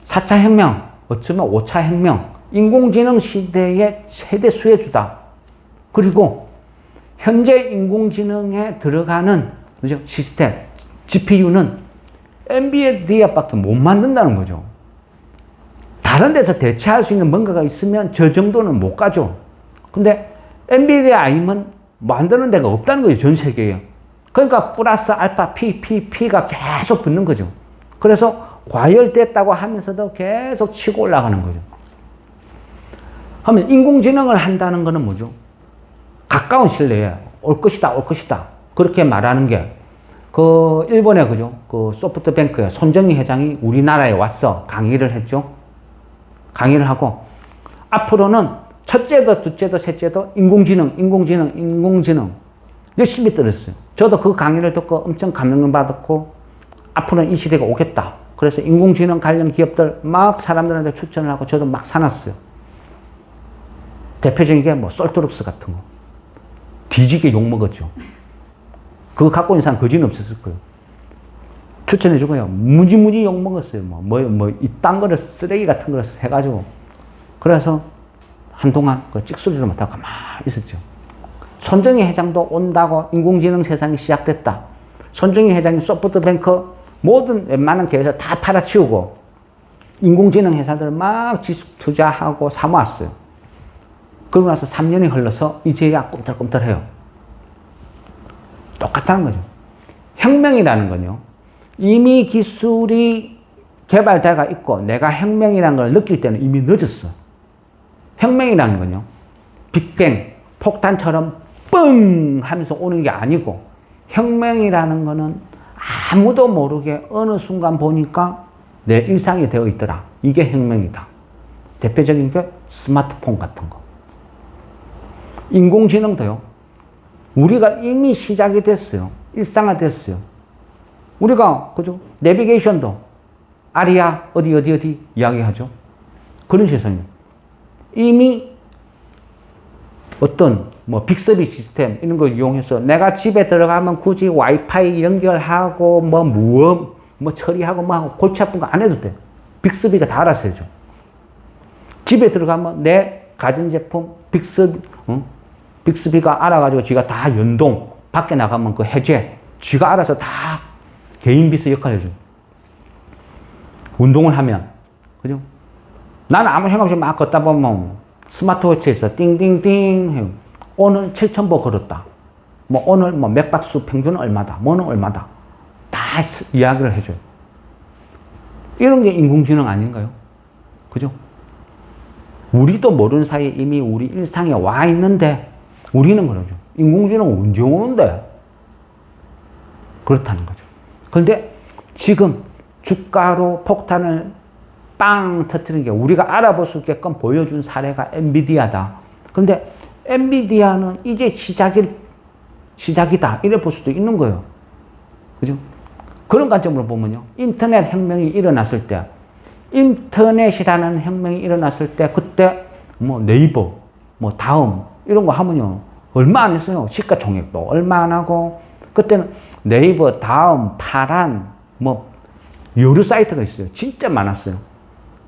4차 혁명, 어쩌면 5차 혁명, 인공지능 시대의 최대 수혜주다. 그리고 현재 인공지능에 들어가는 그죠? 시스템, GPU는 엔비디아밖에 못 만든다는 거죠. 다른 데서 대체할 수 있는 뭔가가 있으면 저 정도는 못 가죠. 근데 엔비디아 아니면 만드는 데가 없다는 거예요, 전 세계에. 그러니까 플러스 알파 P가 계속 붙는 거죠. 그래서 과열됐다고 하면서도 계속 치고 올라가는 거죠. 하면 인공지능을 한다는 거는 뭐죠? 가까운 실내에 올 것이다. 그렇게 말하는 게 일본의 그죠? 소프트뱅크의 손정희 회장이 우리나라에 와서 강의를 했죠. 강의를 하고 앞으로는 첫째도 둘째도 셋째도 인공지능 열심히 들었어요. 저도 그 강의를 듣고 엄청 감명받았고 앞으로는 이 시대가 오겠다. 그래서 인공지능 관련 기업들 막 사람들한테 추천을 하고 저도 막 사놨어요. 대표적인 게 솔트룩스 같은 거. 뒤지게 욕먹었죠. 그거 갖고 있는 사람 거지는 없었을 거예요. 추천해주고요. 무지무지 욕먹었어요. 이딴 거를 쓰레기 같은 거를 해가지고. 그래서 한동안 찍소리를 못하고 가만히 있었죠. 손정희 회장도 온다고 인공지능 세상이 시작됐다. 손정희 회장이 소프트뱅크 모든 웬만한 계에서 다 팔아치우고 인공지능 회사들 막 지수 투자하고 사모았어요. 그러고 나서 3년이 흘러서 이제야 꿈틀꿈틀해요. 똑같다는 거죠. 혁명이라는 건요. 이미 기술이 개발되어 있고 내가 혁명이라는 걸 느낄 때는 이미 늦었어. 혁명이라는 건요. 빅뱅, 폭탄처럼 뻥 하면서 오는 게 아니고 혁명이라는 거는 아무도 모르게 어느 순간 보니까 내 일상이 되어 있더라. 이게 혁명이다. 대표적인 게 스마트폰 같은 거. 인공지능도요. 우리가 이미 시작이 됐어요. 일상화됐어요. 우리가 그죠? 내비게이션도 아리아 어디 이야기하죠. 그런 세상이에요. 이미 어떤 빅서비 시스템 이런 걸 이용해서 내가 집에 들어가면 굳이 와이파이 연결하고 처리하고 하고 골치 아픈 거 안 해도 돼. 빅서비가 다 알아서 해줘. 집에 들어가면 내 가전제품 빅서비가 알아가지고 지가 다 연동, 밖에 나가면 그 해제, 지가 알아서 다 개인 비서 역할을 해줘요. 운동을 하면, 그죠? 나는 아무 생각 없이 막 걷다 보면 스마트워치에서 띵띵띵 해요. 오늘 7,000보 걸었다. 오늘 맥박수 평균은 얼마다. 뭐는 얼마다. 다 이야기를 해줘요. 이런 게 인공지능 아닌가요? 그죠? 우리도 모르는 사이에 이미 우리 일상에 와 있는데 우리는 그러죠. 인공지능 언제 오는데? 그렇다는 거죠. 그런데 지금 주가로 폭탄을 빵 터뜨리는 게 우리가 알아볼 수 있게끔 보여준 사례가 엔비디아다. 그런데 엔비디아는 이제 시작일 시작이다. 이래 볼 수도 있는 거예요. 그죠? 그런 관점으로 보면요. 인터넷 혁명이 일어났을 때, 인터넷이라는 혁명이 일어났을 때, 그때 뭐 네이버, 뭐 다음, 이런 거 하면요. 얼마 안 했어요. 시가총액도 얼마 안 하고, 그때는 네이버, 다음, 파란, 뭐, 여러 사이트가 있어요. 진짜 많았어요.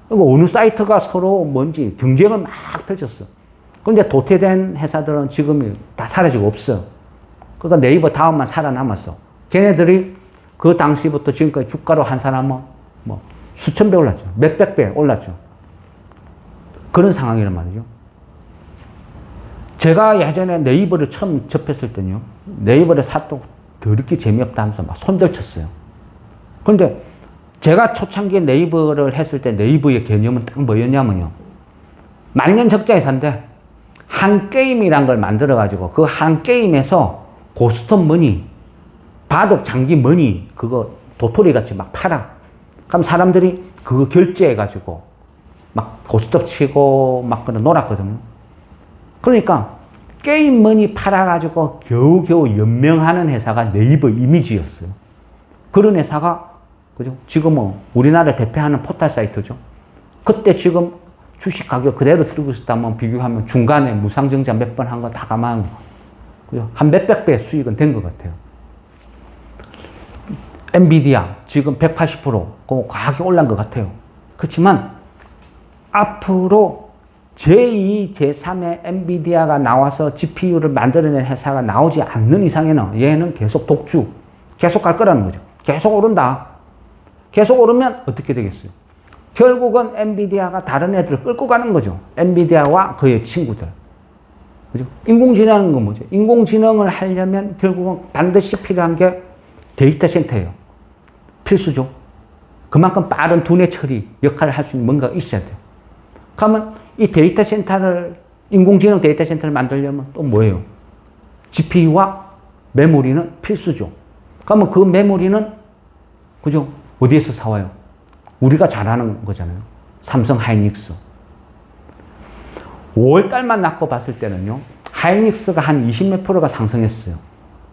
그리고 어느 사이트가 서로 뭔지 경쟁을 막 펼쳤어. 그런데 도태된 회사들은 지금 다 사라지고 없어. 그러니까 네이버 다음만 살아남았어. 걔네들이 그 당시부터 지금까지 주가로 한 사람은 뭐 수천 배 올랐죠. 몇백 배 올랐죠. 그런 상황이란 말이죠. 제가 예전에 네이버를 처음 접했을 때는요. 네이버를 사도 더럽게 재미없다 하면서 막 손절쳤어요. 그런데 제가 초창기에 네이버를 했을 때 네이버의 개념은 딱 뭐였냐면요. 만년적자회사인데 한 게임이란 걸 만들어가지고 그 한 게임에서 고스톱 머니, 바둑 장기 머니 그거 도토리 같이 막 팔아. 그럼 사람들이 그거 결제해가지고 막 고스톱 치고 막 그런 놀았거든요. 그러니까 게임 머니 팔아가지고 겨우겨우 연명하는 회사가 네이버 이미지였어요. 그런 회사가 그죠? 지금은 우리나라 대표하는 포털 사이트죠. 그때 지금 주식 가격 그대로 뜨고 있었다면 비교하면 중간에 무상증자 몇 번 한 거 다 감안하면 그죠? 한 몇백 배 수익은 된 것 같아요. 엔비디아 지금 180% 그 가격이 올란 것 같아요. 그렇지만 앞으로 제2, 제3의 엔비디아가 나와서 GPU를 만들어낸 회사가 나오지 않는 이상에는 얘는 계속 독주, 계속 갈 거라는 거죠. 계속 오른다. 계속 오르면 어떻게 되겠어요? 결국은 엔비디아가 다른 애들을 끌고 가는 거죠. 엔비디아와 그의 친구들. 그죠? 인공지능은 건 뭐죠? 인공지능을 하려면 결국은 반드시 필요한 게 데이터 센터예요. 필수죠. 그만큼 빠른 두뇌 처리 역할을 할 수 있는 뭔가가 있어야 돼요. 그러면 이 데이터 센터를, 인공지능 데이터 센터를 만들려면 또 뭐예요? GPU와 메모리는 필수죠. 그러면 그 메모리는, 그죠? 어디에서 사와요? 우리가 잘 아는 거잖아요. 삼성 하이닉스. 5월 달만 낳고 봤을 때는요, 하이닉스가 한 20몇 %가 상승했어요.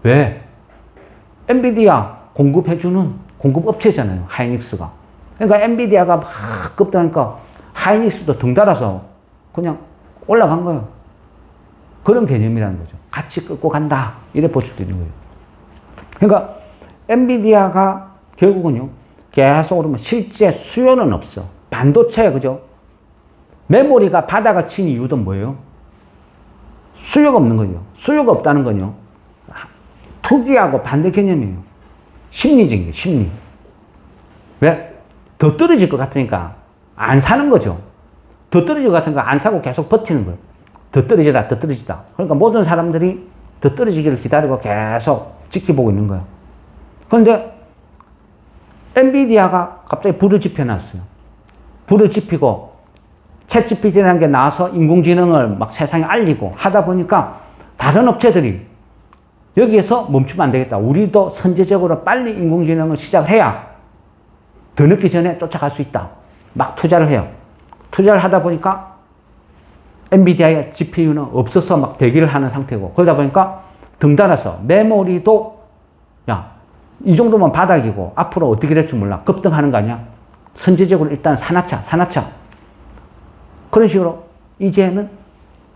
왜? 엔비디아 공급해주는 공급업체잖아요, 하이닉스가. 그러니까 엔비디아가 막 급등하니까 하이닉스도 덩달아서 그냥 올라간 거예요. 그런 개념이라는 거죠. 같이 끌고 간다. 이래 볼 수도 있는 거예요. 그러니까 엔비디아가 결국은요, 계속 오르면 실제 수요는 없어. 반도체, 그죠? 메모리가 바닥을 친 이유도 뭐예요? 수요가 없는 거죠. 수요가 없다는 건요, 투기하고 반대 개념이에요. 심리적인 거예요, 심리. 왜? 더 떨어질 것 같으니까 안 사는 거죠. 더 떨어질 것 같으니까 안 사고 계속 버티는 거예요. 더 떨어지다, 더 떨어지다. 그러니까 모든 사람들이 더 떨어지기를 기다리고 계속 지켜보고 있는 거예요. 그런데 엔비디아가 갑자기 불을 지펴놨어요. 불을 지피고 챗GPT라는 게 나와서 인공지능을 막 세상에 알리고 하다 보니까 다른 업체들이 여기에서 멈추면 안 되겠다. 우리도 선제적으로 빨리 인공지능을 시작해야 더 늦기 전에 쫓아갈 수 있다. 막 투자를 해요. 투자를 하다 보니까 엔비디아의 GPU는 없어서 막 대기를 하는 상태고, 그러다 보니까 덩달아서 메모리도 야, 이 정도면 바닥이고 앞으로 어떻게 될지 몰라. 급등하는 거 아니야? 선제적으로 일단 사놓자. 그런 식으로 이제는,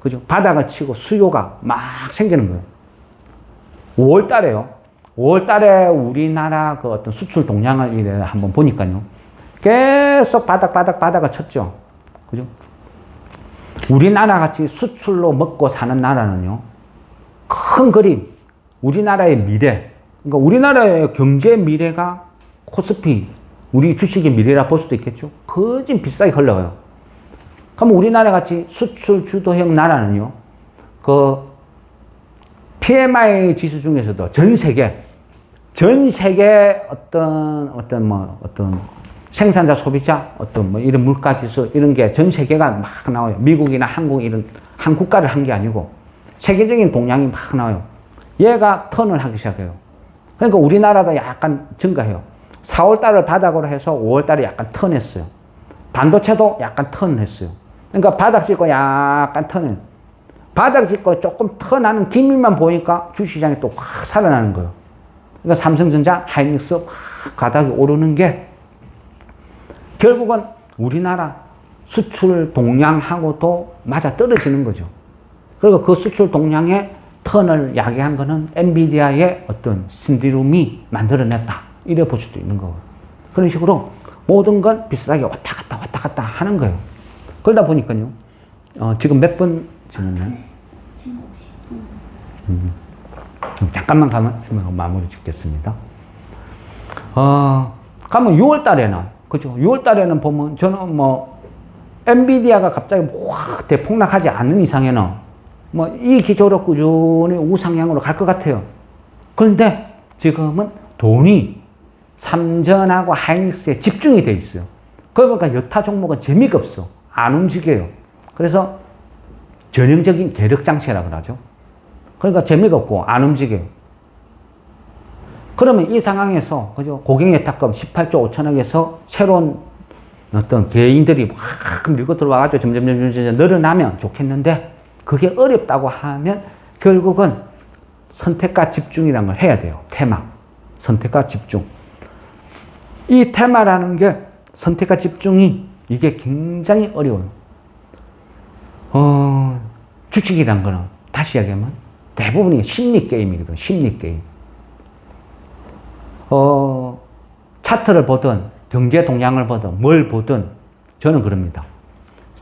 그죠? 바닥을 치고 수요가 막 생기는 거예요. 5월 달에요. 5월 달에 우리나라 그 어떤 수출 동향을 한번 보니까요. 계속 바닥을 쳤죠. 그죠? 우리나라 같이 수출로 먹고 사는 나라는요, 큰 그림, 우리나라의 미래, 그러니까 우리나라의 경제 미래가 코스피, 우리 주식의 미래라 볼 수도 있겠죠. 거진 비싸게 흘러가요. 그럼 우리나라 같이 수출 주도형 나라는요, 그 PMI 지수 중에서도 전 세계 어떤 생산자, 소비자, 어떤 뭐 이런 물가 지수 이런 게 전 세계가 막 나와요. 미국이나 한국 이런 한 국가를 한 게 아니고 세계적인 동향이 막 나와요. 얘가 턴을 하기 시작해요. 그러니까 우리나라도 약간 증가해요. 4월 달을 바닥으로 해서 5월 달에 약간 턴했어요. 반도체도 약간 턴했어요. 그러니까 바닥 찍고 약간 턴해. 바닥 짚고 조금 터 나는 기미만 보니까 주시장이 또 확 살아나는 거예요. 그러니까 삼성전자, 하이닉스 확 바닥이 오르는 게 결국은 우리나라 수출 동량하고도 맞아 떨어지는 거죠. 그리고 그 수출 동량의 턴을 야기한 거는 엔비디아의 어떤 신디룸이 만들어냈다. 이래 볼 수도 있는 거고. 그런 식으로 모든 건 비슷하게 왔다 갔다 하는 거예요. 그러다 보니까요. 지금 몇 분 지났나요? 지금 50분. 잠깐만 가면 마무리 짓겠습니다. 가면 6월 달에는, 그죠? 6월 달에는 보면 저는 뭐, 엔비디아가 갑자기 확 대폭락하지 않는 이상에는 뭐, 이 기조로 꾸준히 우상향으로 갈 것 같아요. 그런데 지금은 돈이 삼전하고 하이닉스에 집중이 돼 있어요. 그러니까 여타 종목은 재미가 없어. 안 움직여요. 그래서 전형적인 계력장치라고 하죠. 그러니까 재미가 없고 안 움직여요. 그러면 이 상황에서 그죠? 고객예탁금 18조 5천억에서 새로운 어떤 개인들이 확 밀고 들어와가지고 점점 늘어나면 좋겠는데 그게 어렵다고 하면 결국은 선택과 집중이라는 걸 해야 돼요. 테마. 선택과 집중. 이 테마라는 게 선택과 집중이 이게 굉장히 어려워요. 주식이란 거는 다시 이야기하면 대부분이 심리 게임이거든. 심리 게임. 차트를 보든 경제 동향을 보든 뭘 보든 저는 그럽니다.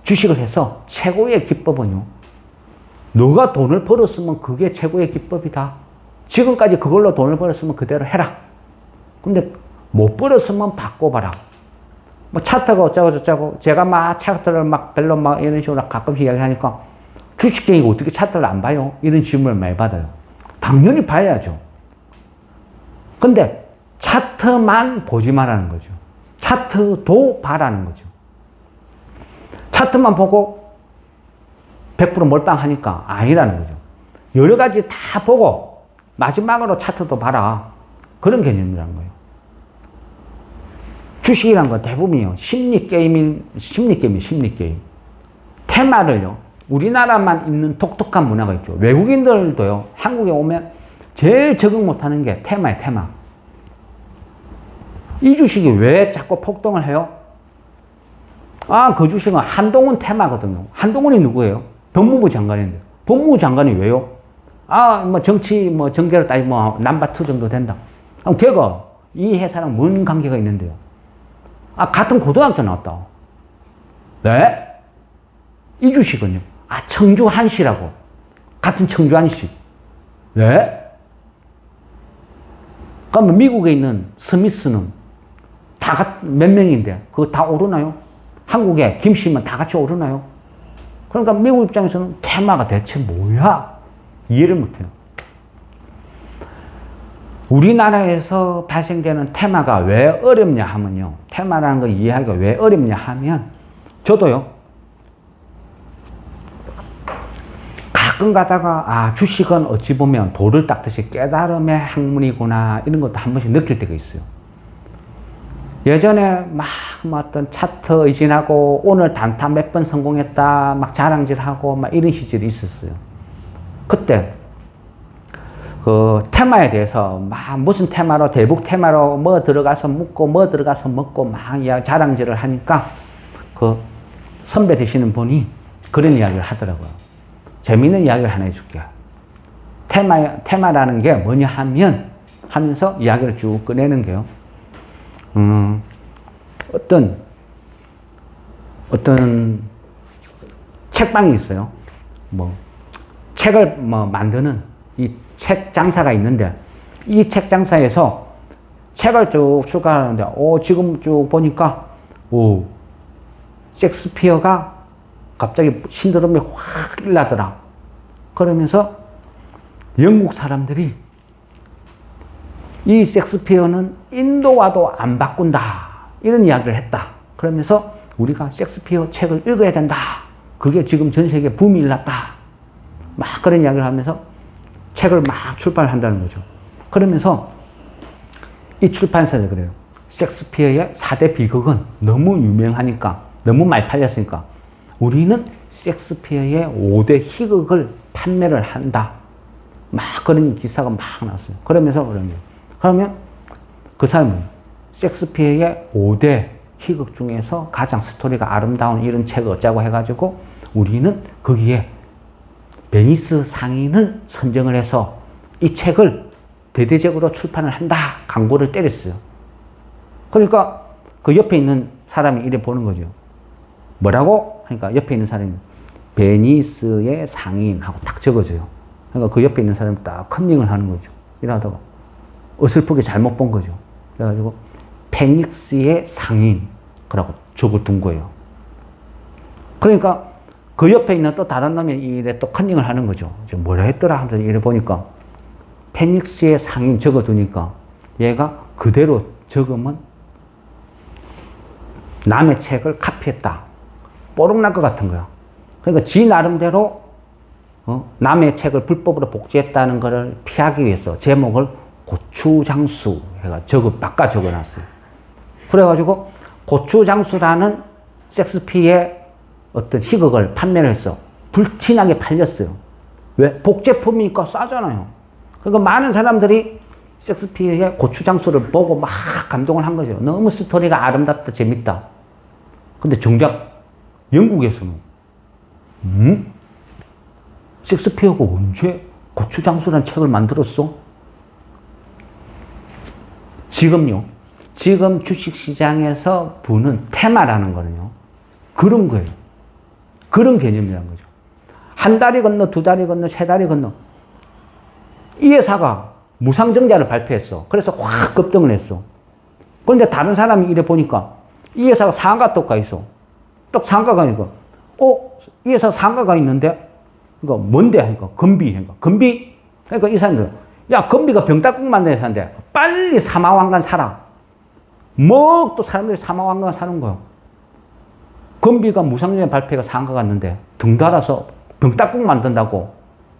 주식을 해서 최고의 기법은요. 너가 돈을 벌었으면 그게 최고의 기법이다. 지금까지 그걸로 돈을 벌었으면 그대로 해라. 근데 못 벌었으면 바꿔봐라. 뭐 차트가 어쩌고 제가 막 차트를 막 별로 막 이런 식으로 가끔씩 이야기하니까 주식쟁이가 어떻게 차트를 안 봐요? 이런 질문을 많이 받아요. 당연히 봐야죠. 근데 차트만 보지 말라는 거죠. 차트도 봐라는 거죠. 차트만 보고 100% 몰빵하니까 아니라는 거죠. 여러 가지 다 보고 마지막으로 차트도 봐라. 그런 개념이라는 거예요. 주식이란 건 대부분이요. 심리 게임. 테마를요. 우리나라만 있는 독특한 문화가 있죠. 외국인들도요. 한국에 오면 제일 적응 못하는 게 테마예요. 테마. 이 주식이 왜 자꾸 폭등을 해요? 그 주식은 한동훈 테마거든요. 한동훈이 누구예요? 법무부 장관인데. 법무부 장관이 왜요? 뭐 정치, 뭐 정계로 따지면 넘버2 정도 된다. 걔가 이 회사랑 뭔 관계가 있는데요? 같은 고등학교 나왔다. 네? 이 주식은요? 청주 한씨라고. 같은 청주 한씨. 네? 그러면 미국에 있는 스미스는 몇 명인데, 그거 다 오르나요? 한국에 김씨면 다 같이 오르나요? 그러니까 미국 입장에서는 테마가 대체 뭐야? 이해를 못해요. 우리나라에서 발생되는 테마가 왜 어렵냐 하면요. 테마라는 걸 이해하기가 왜 어렵냐 하면 저도요. 가끔 가다가 주식은 어찌 보면 돌을 닦듯이 깨달음의 학문이구나 이런 것도 한 번씩 느낄 때가 있어요. 예전에 막 어떤 차트 의진하고 오늘 단타 몇 번 성공했다 막 자랑질하고 막 이런 시절이 있었어요. 그때 그 테마에 대해서 막 무슨 테마로 대북 테마로 뭐 들어가서 묻고 뭐 들어가서 먹고 막 자랑질을 하니까 그 선배 되시는 분이 그런 이야기를 하더라고요. 재미있는 이야기를 하나 해줄게. 테마라는 게 뭐냐 하면서 이야기를 쭉 꺼내는 게요. 어떤 책방이 있어요. 뭐 책을 만드는 이 책 장사가 있는데 이 책 장사에서 책을 쭉 출간하는데 지금 쭉 보니까 셰익스피어가 갑자기 신드롬이 확 일나더라. 그러면서 영국 사람들이 이 셰익스피어는 인도와도 안 바꾼다. 이런 이야기를 했다. 그러면서 우리가 셰익스피어 책을 읽어야 된다. 그게 지금 전 세계에 붐이 일났다. 막 그런 이야기를 하면서 책을 막 출판을 한다는 거죠. 그러면서 이 출판사에서 그래요. 셰익스피어의 4대 비극은 너무 유명하니까, 너무 많이 팔렸으니까 우리는 셰익스피어의 5대 희극을 판매를 한다. 막 그런 기사가 막 나왔어요. 그러면서 그러면 그 사람은 셰익스피어의 5대 희극 중에서 가장 스토리가 아름다운 이런 책을 어쩌고 해가지고 우리는 거기에 베니스 상인을 선정을 해서 이 책을 대대적으로 출판을 한다. 광고를 때렸어요. 그러니까 그 옆에 있는 사람이 이래 보는 거죠. 뭐라고? 하니까 옆에 있는 사람이 베니스의 상인하고 딱 적어줘요. 그러니까 그 옆에 있는 사람이 딱 컨닝을 하는 거죠. 이러다가 어설프게 잘못 본 거죠. 그래가지고 페닉스의 상인 그러고 적어둔 거예요. 그러니까 그 옆에 있는 또 다른 놈이 이래 또 컨닝을 하는 거죠. 뭐라 했더라 하면서 이래 보니까 페닉스의 상인 적어두니까 얘가 그대로 적으면 남의 책을 카피했다. 뽀록날 것 같은 거야. 그러니까 지 나름대로 남의 책을 불법으로 복제했다는 것을 피하기 위해서 제목을 고추장수 해가 바꿔 적어놨어요. 그래가지고 고추장수라는 셰익스피어의 어떤 희극을 판매를 해서 불티나게 팔렸어요. 왜? 복제품이니까 싸잖아요. 그러니까 많은 사람들이 셰익스피어의 고추장수를 보고 막 감동을 한 거죠. 너무 스토리가 아름답다, 재밌다. 근데 정작 영국에서는 셰익스피어가 언제 고추장수라는 책을 만들었어? 지금요. 지금 주식시장에서 부는 테마라는 거는요. 그런 거예요. 그런 개념이라는 거죠. 한 다리 건너, 두 다리 건너, 세 다리 건너. 이 회사가 무상증자를 발표했어. 그래서 확 급등을 했어. 그런데 다른 사람이 이래 보니까 이 회사가 상한가 똑가 있어. 딱 상한가가 있고, 이 회사 상한가가 있는데, 그러니까 뭔데? 하니까 건비. 건비? 그러니까 이 사람들, 야, 건비가 병따국 만든 회사인데, 빨리 사마왕관 사라. 뭐 또 사람들이 사마왕관 사는 거야. 건비가 무상증자 발표가 상한가 갔는데, 등 달아서 병따국 만든다고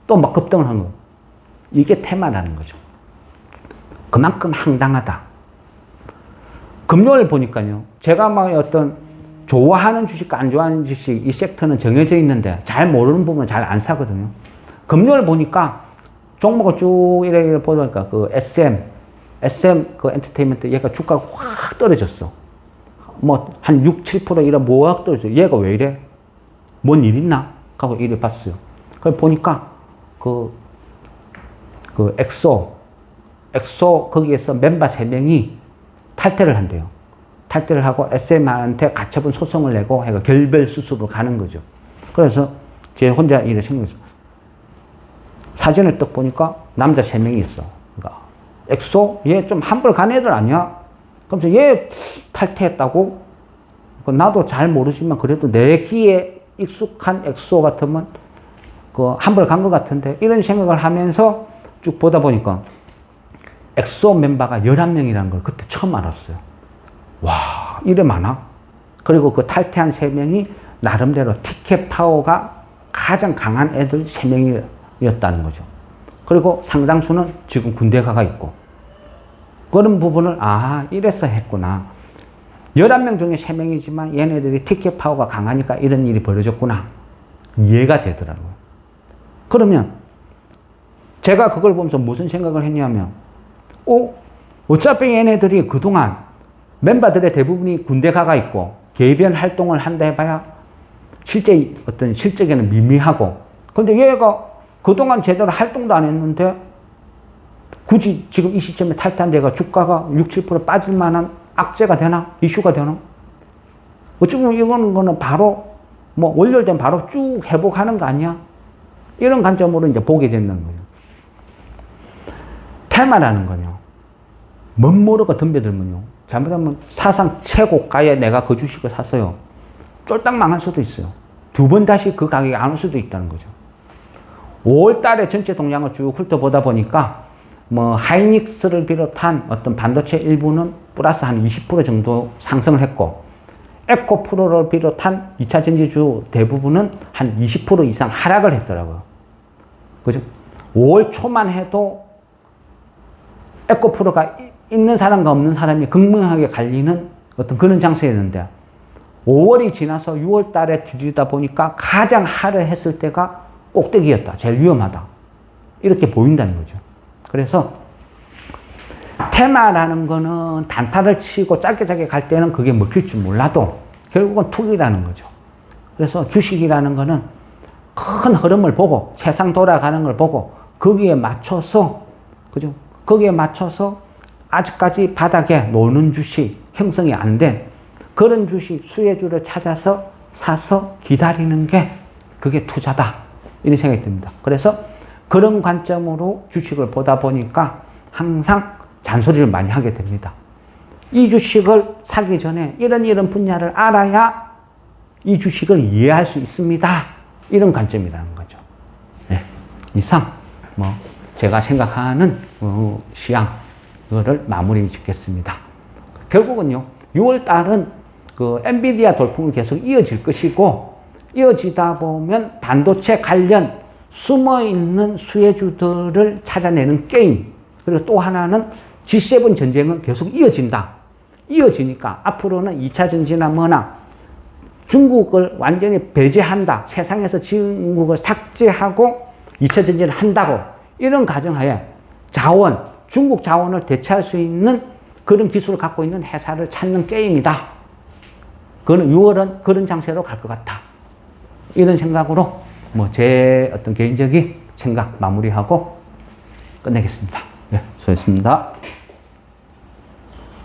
또 막 급등을 한 거야. 이게 테마라는 거죠. 그만큼 황당하다. 금요일 보니까요. 제가 막 어떤 좋아하는 주식과 안 좋아하는 주식 이 섹터는 정해져 있는데 잘 모르는 부분은 잘 안 사거든요. 금요일 보니까 종목을 쭉 이래 보니까 그 SM 그 엔터테인먼트 얘가 주가가 확 떨어졌어. 뭐 한 6, 7% 이래 뭐가 떨어졌어. 얘가 왜 이래? 뭔 일 있나? 하고 이래 봤어요. 그래 보니까 그 엑소 거기에서 멤버 3명이 탈퇴를 한대요. 탈퇴를 하고 SM한테 가처분 소송을 내고 해가 결별 수습으로 가는 거죠. 그래서 제 혼자 일을 생겼어요. 사진을 딱 보니까 남자 3명이 있어. 그러니까 엑소 얘 좀 한벌 간 애들 아니야? 그러면서 얘 탈퇴했다고? 나도 잘 모르지만 그래도 내 귀에 익숙한 엑소 같으면 그 한벌 간 것 같은데 이런 생각을 하면서 쭉 보다 보니까 엑소 멤버가 11명이라는 걸 그때 처음 알았어요. 와, 이래 많아? 그리고 그 탈퇴한 3명이 나름대로 티켓 파워가 가장 강한 애들 3명이었다는 거죠. 그리고 상당수는 지금 군대 가가 있고 그런 부분을 이래서 했구나. 11명 중에 3명이지만 얘네들이 티켓 파워가 강하니까 이런 일이 벌어졌구나. 이해가 되더라고요. 그러면 제가 그걸 보면서 무슨 생각을 했냐면 어차피 얘네들이 그동안 멤버들의 대부분이 군대 가가 있고 개별 활동을 한다 해봐야 실제 어떤 실적에는 미미하고 그런데 얘가 그동안 제대로 활동도 안 했는데 굳이 지금 이 시점에 탈퇴한 데가 주가가 6, 7% 빠질 만한 악재가 되나? 이슈가 되나? 어쩌면 이거는 바로 뭐 월요일된 바로 쭉 회복하는 거 아니야? 이런 관점으로 이제 보게 되는 거예요. 테마라는 거요. 멋모르고 덤벼들면요. 잘못하면 사상 최고가에 내가 그 주식을 샀어요. 쫄딱 망할 수도 있어요. 2번 다시 그 가격이 안 올 수도 있다는 거죠. 5월 달에 전체 동향을 쭉 훑어보다 보니까 뭐 하이닉스를 비롯한 어떤 반도체 일부는 플러스 한 20% 정도 상승을 했고 에코프로를 비롯한 2차 전지주 대부분은 한 20% 이상 하락을 했더라고요. 그죠? 5월 초만 해도 에코프로가 있는 사람과 없는 사람이 극명하게 갈리는 어떤 그런 장세였는데 5월이 지나서 6월 달에 들이다 보니까 가장 하락했을 때가 꼭대기였다. 제일 위험하다. 이렇게 보인다는 거죠. 그래서 테마라는 거는 단타를 치고 짧게 갈 때는 그게 먹힐 줄 몰라도 결국은 투기라는 거죠. 그래서 주식이라는 거는 큰 흐름을 보고 세상 돌아가는 걸 보고 거기에 맞춰서 그죠? 거기에 맞춰서 아직까지 바닥에 노는 주식 형성이 안 된 그런 주식 수혜주를 찾아서 사서 기다리는 게 그게 투자다. 이런 생각이 듭니다. 그래서 그런 관점으로 주식을 보다 보니까 항상 잔소리를 많이 하게 됩니다. 이 주식을 사기 전에 이런 분야를 알아야 이 주식을 이해할 수 있습니다. 이런 관점이라는 거죠. 네. 이상 제가 생각하는 시황을 마무리 짓겠습니다. 결국은요, 6월 달은 그 엔비디아 돌풍은 계속 이어질 것이고, 이어지다 보면 반도체 관련 숨어있는 수혜주들을 찾아내는 게임, 그리고 또 하나는 G7 전쟁은 계속 이어진다. 이어지니까 앞으로는 2차 전지나 뭐나 중국을 완전히 배제한다. 세상에서 중국을 삭제하고 2차 전지를 한다고. 이런 가정하에 중국 자원을 대체할 수 있는 그런 기술을 갖고 있는 회사를 찾는 게임이다. 그거는 6월은 그런 장세로 갈 것 같다. 이런 생각으로 제 어떤 개인적인 생각 마무리하고 끝내겠습니다. 네, 수고했습니다.